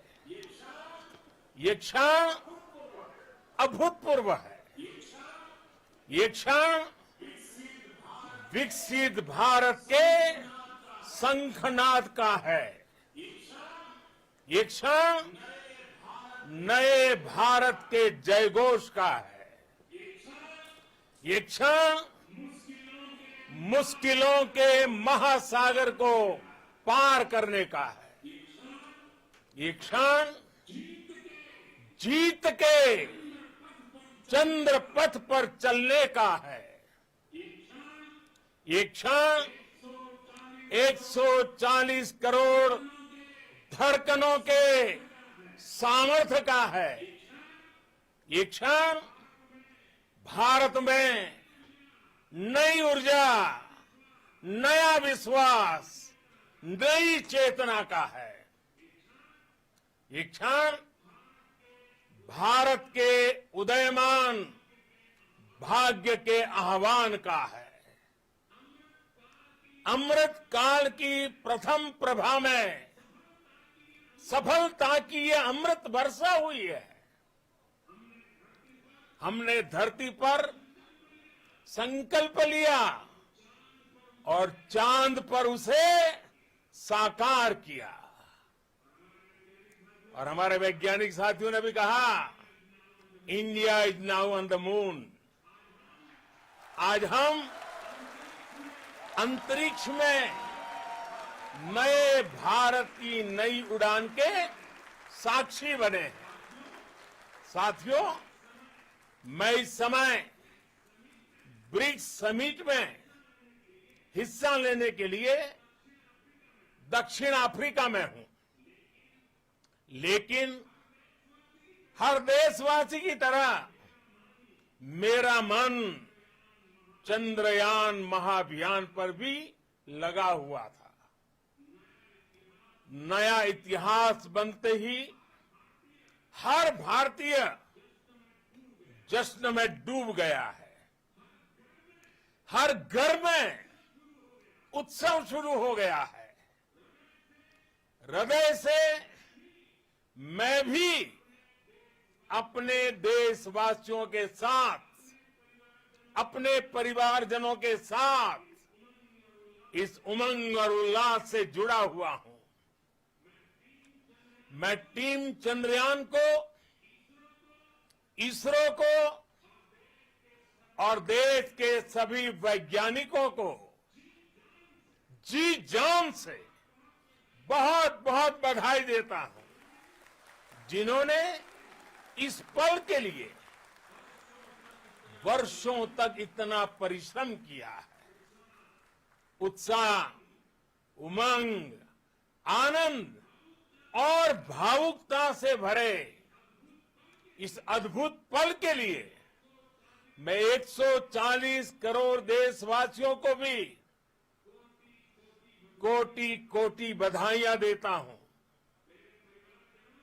[SPEAKER 4] ये क्षण अभूतपूर्व है। ये क्षण विकसित भारत के शंखनाद का है। ये क्षण नए भारत के जयघोष का है। ये क्षण मुश्किलों के महासागर को पार करने का है। ये क्षण जीत के चंद्र पथ पर चलने का है। ये क्षण 140 करोड़ धड़कनों के सामर्थ्य का है। ये क्षण भारत में नई ऊर्जा, नया विश्वास, नई चेतना का है। ये क्षण भारत के उदयमान भाग्य के आह्वान का है। अमृत काल की प्रथम प्रभा में सफलता की ये अमृत वर्षा हुई है। हमने धरती पर संकल्प लिया और चांद पर उसे साकार किया। और हमारे वैज्ञानिक साथियों ने भी कहा, India is now on the moon. आज हम अंतरिक्ष में नए भारत की नई उड़ान के साक्षी बने हैं। साथियों, मैं इस समय ब्रिक्स समिट में हिस्सा लेने के लिए दक्षिण अफ्रीका में हूं, लेकिन हर देशवासी की तरह मेरा मन चंद्रयान महाअभियान पर भी लगा हुआ था। नया इतिहास बनते ही हर भारतीय जश्न में डूब गया है। हर घर में उत्सव शुरू हो गया है। हृदय से मैं भी अपने देशवासियों के साथ, अपने परिवारजनों के साथ इस उमंग और उल्लास से जुड़ा हुआ हूं। मैं टीम चंद्रयान को, इसरो को और देश के सभी वैज्ञानिकों को जी जान से बहुत बहुत बधाई देता हूं, जिन्होंने इस पल के लिए वर्षों तक इतना परिश्रम किया है। उत्साह, उमंग, आनंद और भावुकता से भरे इस अद्भुत पल के लिए मैं 140 करोड़ देशवासियों को भी कोटि कोटि बधाइयां देता हूं।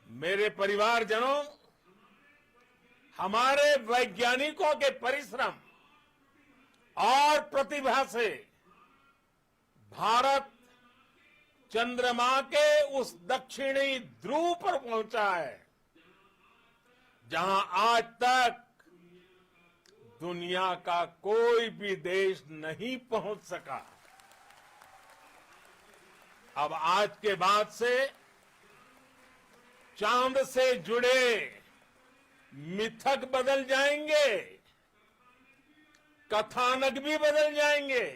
[SPEAKER 4] मेरे परिवारजनों, हमारे वैज्ञानिकों के परिश्रम और प्रतिभा से भारत चंद्रमा के उस दक्षिणी ध्रुव पर पहुंचा है, जहां आज तक दुनिया का कोई भी देश नहीं पहुंच सका। अब आज के बाद से चांद से जुड़े मिथक बदल जाएंगे, कथानक भी बदल जाएंगे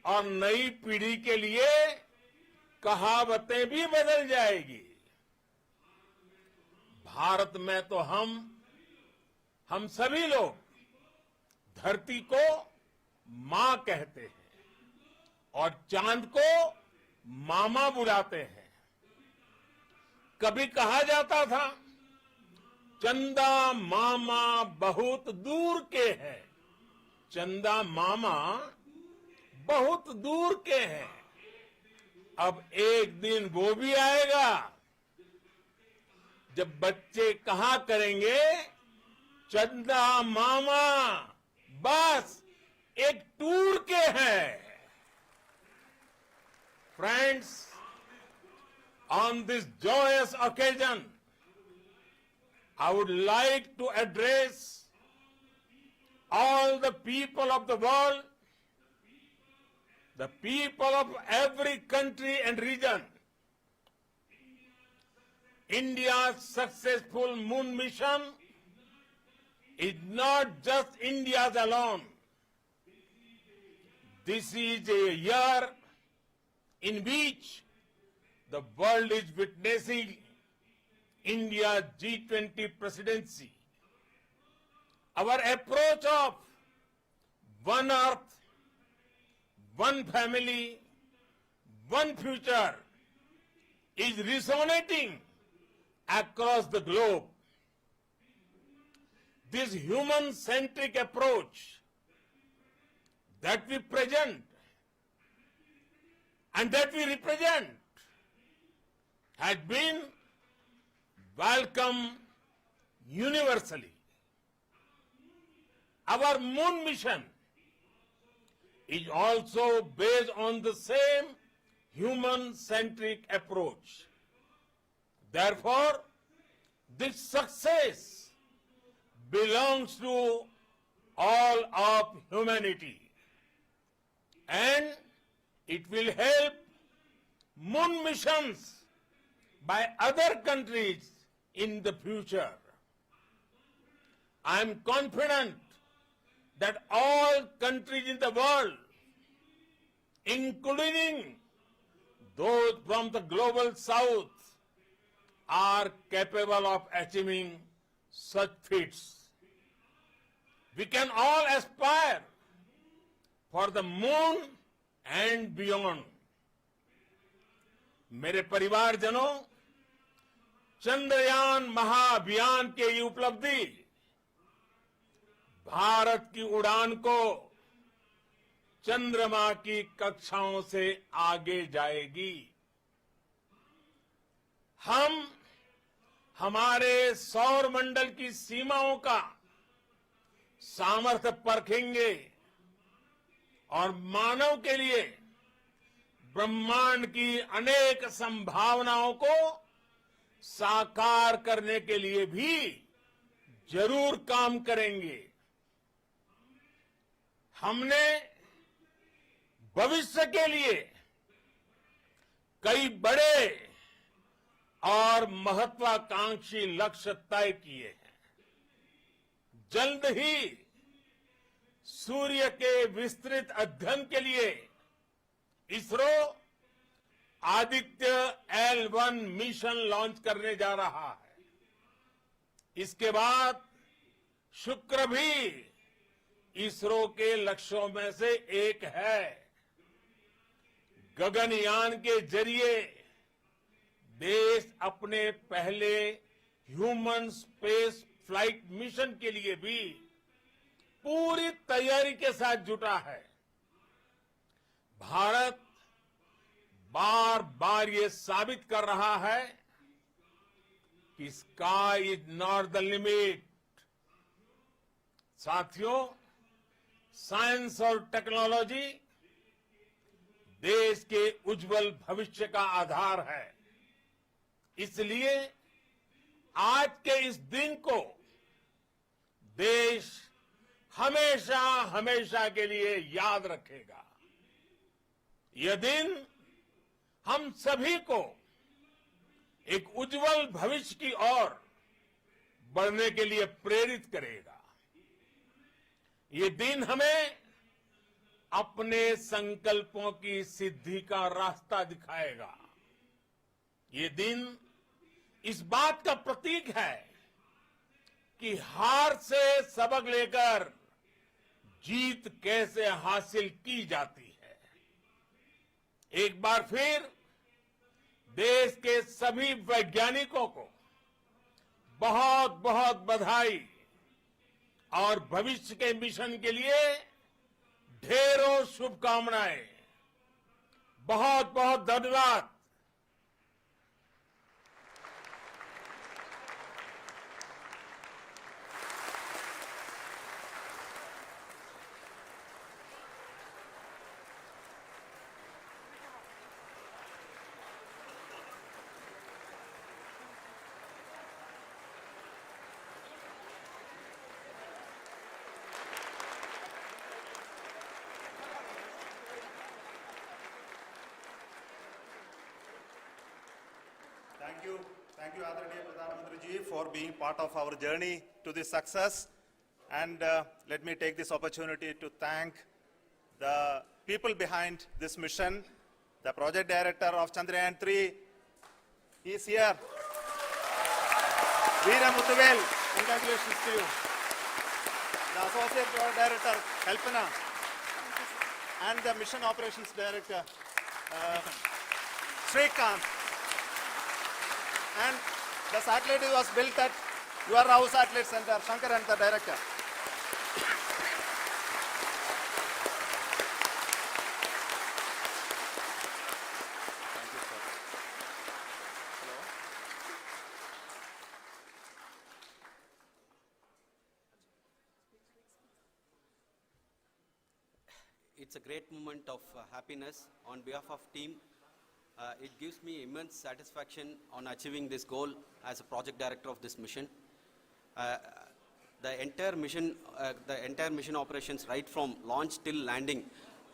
[SPEAKER 4] और नई पीढ़ी के लिए कहावतें भी बदल जाएगी। भारत में तो हम सभी लोग धरती को मां कहते हैं और चांद को मामा बुलाते हैं। कभी कहा जाता था, चंदा मामा बहुत दूर के हैं। चंदा मामा बहुत दूर के हैं। अब एक दिन वो भी आएगा जब बच्चे कहा करेंगे, चंदा मामा बस एक टूर के हैं। Friends, on this joyous occasion, I would like to address all the people of the world, the people of every country and region. India's successful moon mission is not just India's alone. This is a year in which the world is witnessing India's G20 presidency. Our approach of one earth, one family, one future is resonating across the globe. This human-centric approach that we present and that we represent has been welcomed universally. Our moon mission is also based on the same human-centric approach. Therefore, this success belongs to all of humanity, and it will help moon missions by other countries in the future. I am confident that all countries in the world, including those from the global south, are capable of achieving such feats. We can all aspire for the moon and beyond. मेरे परिवारजनों, चंद्रयान महाअभियान के ये उपलब्धि भारत की उड़ान को चंद्रमा की कक्षाओं से आगे जाएगी। हम हमारे सौर मंडल की सीमाओं का सामर्थ्य परखेंगे और मानव के लिए ब्रह्मांड की अनेक संभावनाओं को साकार करने के लिए भी जरूर काम करेंगे। हमने भविष्य के लिए कई बड़े और महत्वाकांक्षी लक्ष्य तय किए हैं। जल्द ही सूर्य के विस्तृत अध्ययन के लिए ISRO Aditya L1 mission launch करने जा रहा है। इसके बाद शुक्र भी इसरो के लक्ष्यों में से एक है। गगनयान के जरिए देश अपने पहले ह्यूमन स्पेस फ्लाइट मिशन के लिए भी पूरी तैयारी के साथ जुटा है। भारत बार बार ये साबित कर रहा है कि sky is not the limit. साथियों, साइंस और टेक्नोलॉजी देश के उज्जवल भविष्य का आधार है। इसलिए आज के इस दिन को देश हमेशा हमेशा के लिए याद रखेगा। यह दिन हम सभी को एक उज्जवल भविष्य की ओर बढ़ने के लिए प्रेरित करेगा। ये दिन हमें अपने संकल्पों की सिद्धि का रास्ता दिखाएगा। ये दिन इस बात का प्रतीक है कि हार से सबक लेकर जीत कैसे हासिल की जाती है। एक बार फिर देश के सभी वैज्ञानिकों को बहुत बहुत बधाई और भविष्य के मिशन के लिए ढेरों शुभकामनाएं। बहुत बहुत धन्यवाद।
[SPEAKER 3] Thank you, Adharaniya Pradhan Mantri ji, for being part of our journey to this success. And let me take this opportunity to thank the people behind this mission. The project director of Chandrayaan 3 is here. Veera Muthuvel, congratulations to you. The associate project director, Kalpana, and the mission operations director, Srikanth. And the satellite was built at your house satellite center, Shankar and the director. Thank you, sir. Hello.
[SPEAKER 5] It's a great moment of happiness on behalf of team. It gives me immense satisfaction on achieving this goal as a project director of this mission. the entire mission operations right from launch till landing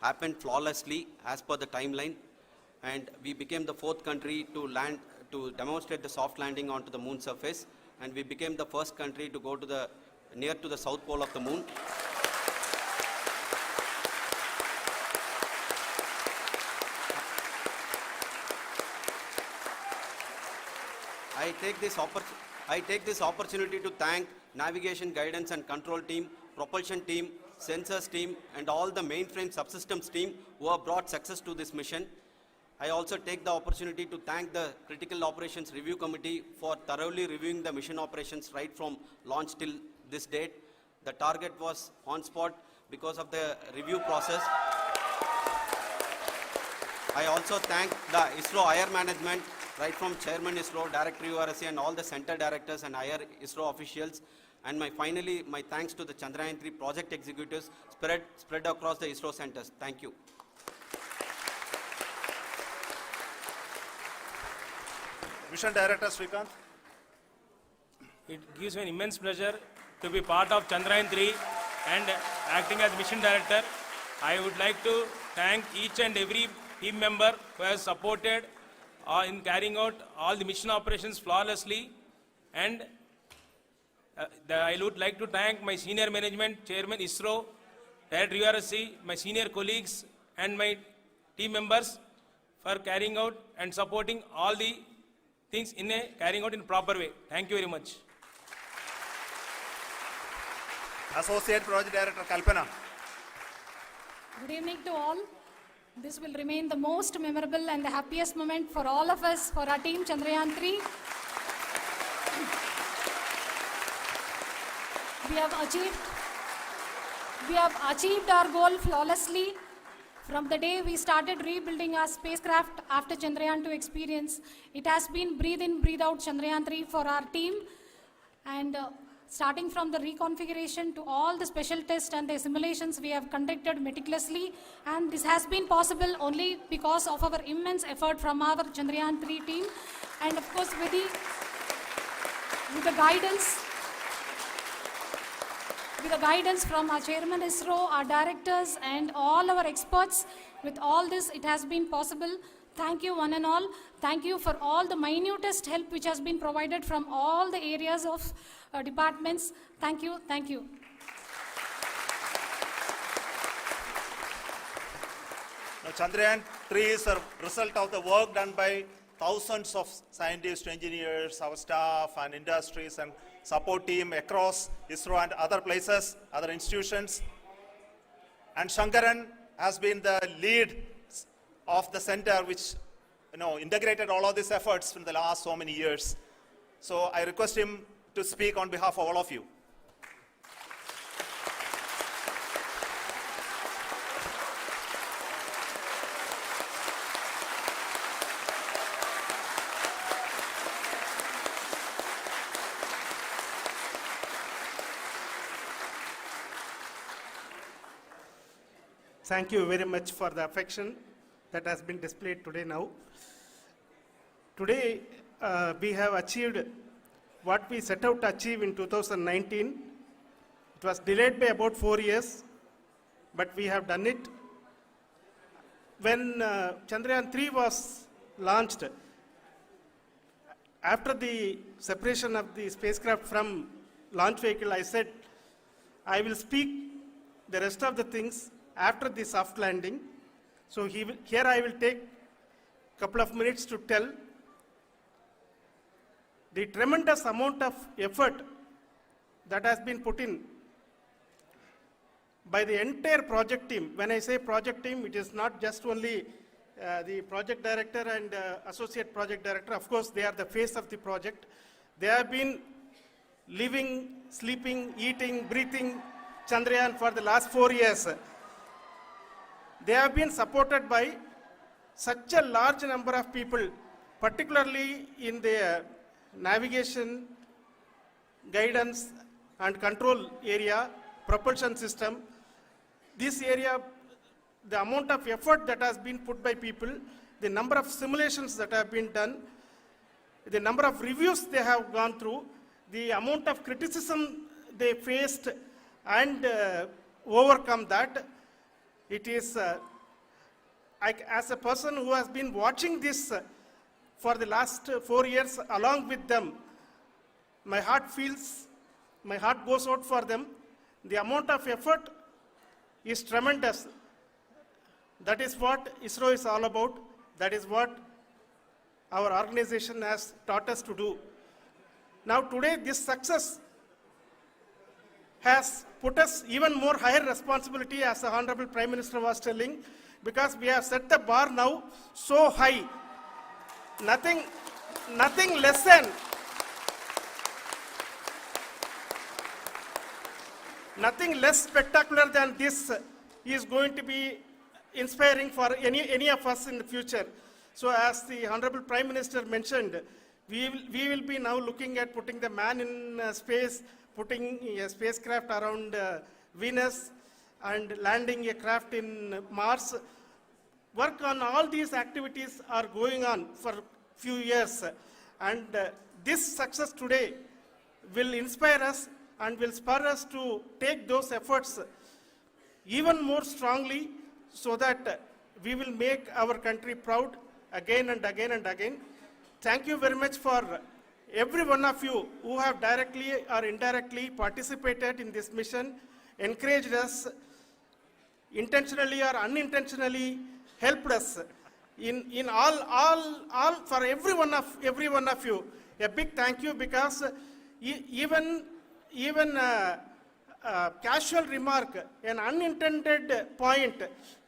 [SPEAKER 5] happened flawlessly as per the timeline, and we became the 4th country to demonstrate the soft landing onto the moon surface, and we became the first country to go to near to the south pole of the moon. I take this opportunity to thank navigation, guidance and control team, propulsion team, sensors team and all the mainframe subsystems team who have brought success to this mission. I also take the opportunity to thank the Critical Operations Review Committee for thoroughly reviewing the mission operations right from launch till this date. The target was on spot because of the review process. I also thank the ISRO IR management, right from Chairman ISRO, Director URSC and all the center directors and IR ISRO officials. And finally, my thanks to the Chandrayaan 3 project executives spread across the ISRO centers. Thank you.
[SPEAKER 3] Mission Director Srikanth.
[SPEAKER 6] It gives me an immense pleasure to be part of Chandrayaan 3 and acting as Mission Director. I would like to thank each and every team member who has supported in carrying out all the mission operations flawlessly. And I would like to thank my senior management, Chairman ISRO, Director URSC, my senior colleagues and my team members for carrying out and supporting all the things carrying out in a proper way. Thank you very much.
[SPEAKER 3] Associate Project Director Kalpana.
[SPEAKER 7] Good evening to all. This will remain the most memorable and the happiest moment for all of us, for our team Chandrayaan 3. We have achieved our goal flawlessly. From the day we started rebuilding our spacecraft after Chandrayaan 2 experience, it has been breathe in, breathe out Chandrayaan 3 for our team. And starting from the reconfiguration to all the special tests and the simulations we have conducted meticulously. And this has been possible only because of our immense effort from our Chandrayaan 3 team. And of course with the guidance from our Chairman ISRO, our directors and all our experts. With all this, it has been possible. Thank you one and all. Thank you for all the minutest help which has been provided from all the areas of departments. Thank you. Thank you.
[SPEAKER 3] Now, Chandrayaan 3 is a result of the work done by thousands of scientists, engineers, our staff and industries and support team across ISRO and other places, other institutions. And Shankaran has been the lead of the center which integrated all of these efforts in the last so many years. So I request him to speak on behalf of all of you.
[SPEAKER 8] Thank you very much for the affection that has been displayed today now. Today, we have achieved what we set out to achieve in 2019. It was delayed by about 4 years, but we have done it. When Chandrayaan 3 was launched, after the separation of the spacecraft from launch vehicle, I said, I will speak the rest of the things after the soft landing. So here I will take a couple of minutes to tell the tremendous amount of effort that has been put in by the entire project team. When I say project team, it is not just only the project director and associate project director. Of course, they are the face of the project. They have been living, sleeping, eating, breathing Chandrayaan for the last 4 years. They have been supported by such a large number of people, particularly in the navigation, guidance and control area, propulsion system. This area, the amount of effort that has been put by people, the number of simulations that have been done, the number of reviews they have gone through, the amount of criticism they faced and overcome that. It is, as a person who has been watching this for the last 4 years along with them, my heart goes out for them. The amount of effort is tremendous. That is what ISRO is all about. That is what our organization has taught us to do. Now today this success has put us even more higher responsibility, as the Honorable Prime Minister was telling, because we have set the bar now so high. Nothing less than nothing less spectacular than this is going to be inspiring for any of us in the future. So as the Honorable Prime Minister mentioned, we will be now looking at putting the man in space, putting a spacecraft around Venus, and landing a craft in Mars. Work on all these activities are going on for few years, and this success today will inspire us and will spur us to take those efforts even more strongly, so that we will make our country proud again and again and again. Thank you very much for every one of you who have directly or indirectly participated in this mission, encouraged us, intentionally or unintentionally helped us in all for every one of you. A big thank you, because even casual remark, an unintended point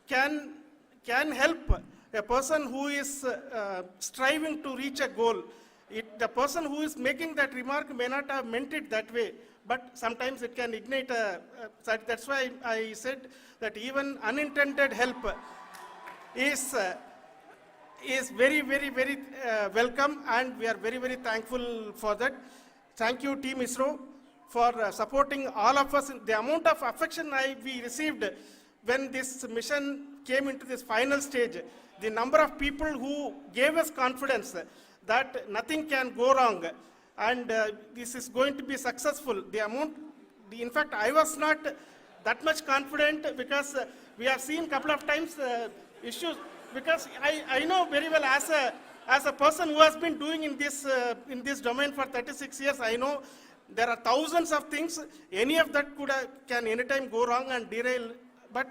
[SPEAKER 8] can help a person who is striving to reach a goal. The person who is making that remark may not have meant it that way, but sometimes it can ignite that's why I said that even unintended help is very, very, very welcome, and we are very, very thankful for that. Thank you, Team ISRO, for supporting all of us. The amount of affection we received when this mission came into this final stage, the number of people who gave us confidence that nothing can go wrong, and this is going to be successful. In fact, I was not that much confident, because we have seen a couple of times issues, because I know very well, as a person who has been doing in this domain for 36 years, I know there are thousands of things. Any of that can anytime go wrong and derail, but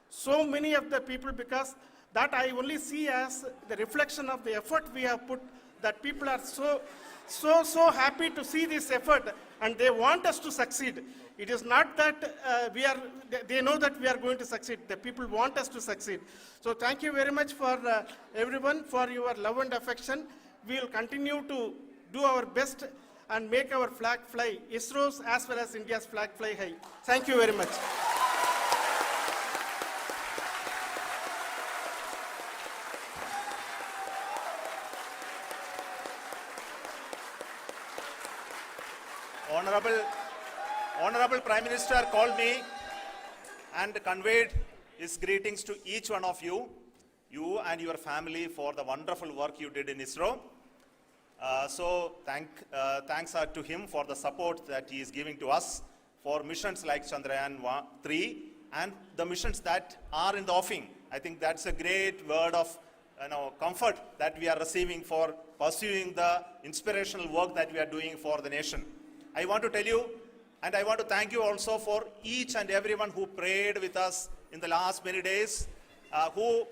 [SPEAKER 8] so many of the people, because that I only see as the reflection of the effort we have put, that people are so happy to see this effort, and they want us to succeed. It is not that they know that we are going to succeed. The people want us to succeed. So thank you very much for everyone, for your love and affection. We will continue to do our best and make our flag fly, ISRO's as well as India's flag fly high. Thank you very much.
[SPEAKER 3] Honorable Prime Minister called me and conveyed his greetings to each one of you and your family, for the wonderful work you did in ISRO. So thanks are to him for the support that he is giving to us for missions like Chandrayaan 3 and the missions that are in the offing. I think that's a great word of comfort that we are receiving for pursuing the inspirational work that we are doing for the nation. I want to tell you, and I want to thank you also for each and everyone who prayed with us in the last many days, who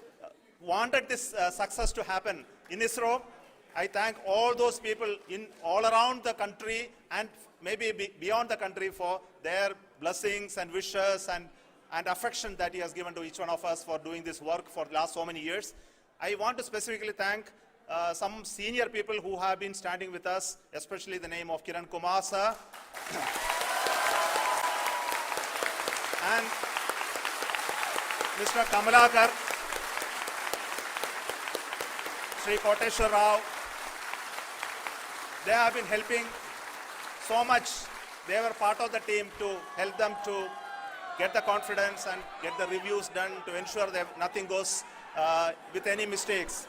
[SPEAKER 3] wanted this success to happen in ISRO. I thank all those people all around the country and maybe beyond the country for their blessings and wishes and affection that he has given to each one of us for doing this work for the last so many years. I want to specifically thank some senior people who have been standing with us, especially the name of Kiran Kumar sir and Mr. Kamalakar, Sri Koteshwar Rao. They have been helping so much. They were part of the team to help them to get the confidence and get the reviews done to ensure that nothing goes with any mistakes.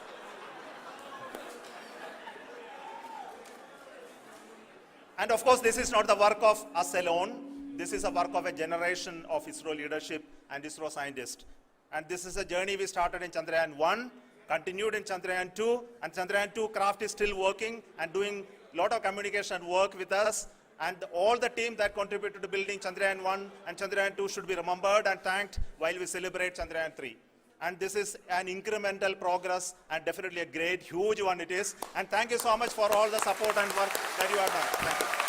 [SPEAKER 3] And of course, this is not the work of us alone. this is a work of a generation of ISRO leadership and ISRO scientists. And this is a journey we started in Chandrayaan 1, continued in Chandrayaan 2, and Chandrayaan 2 craft is still working and doing a lot of communication work with us. And all the team that contributed to building Chandrayaan 1 and Chandrayaan 2 should be remembered and thanked while we celebrate Chandrayaan 3. And this is an incremental progress and definitely a great, huge one it is. And thank you so much for all the support and work that you have done. Thank you.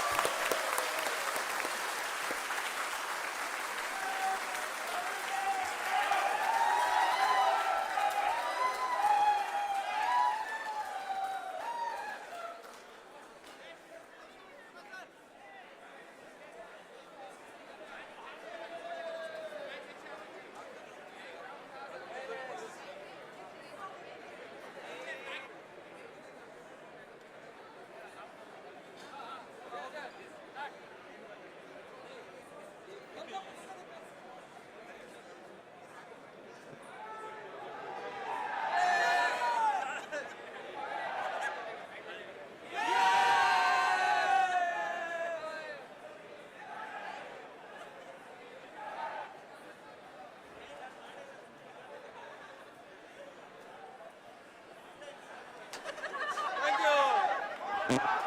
[SPEAKER 9] Thank you.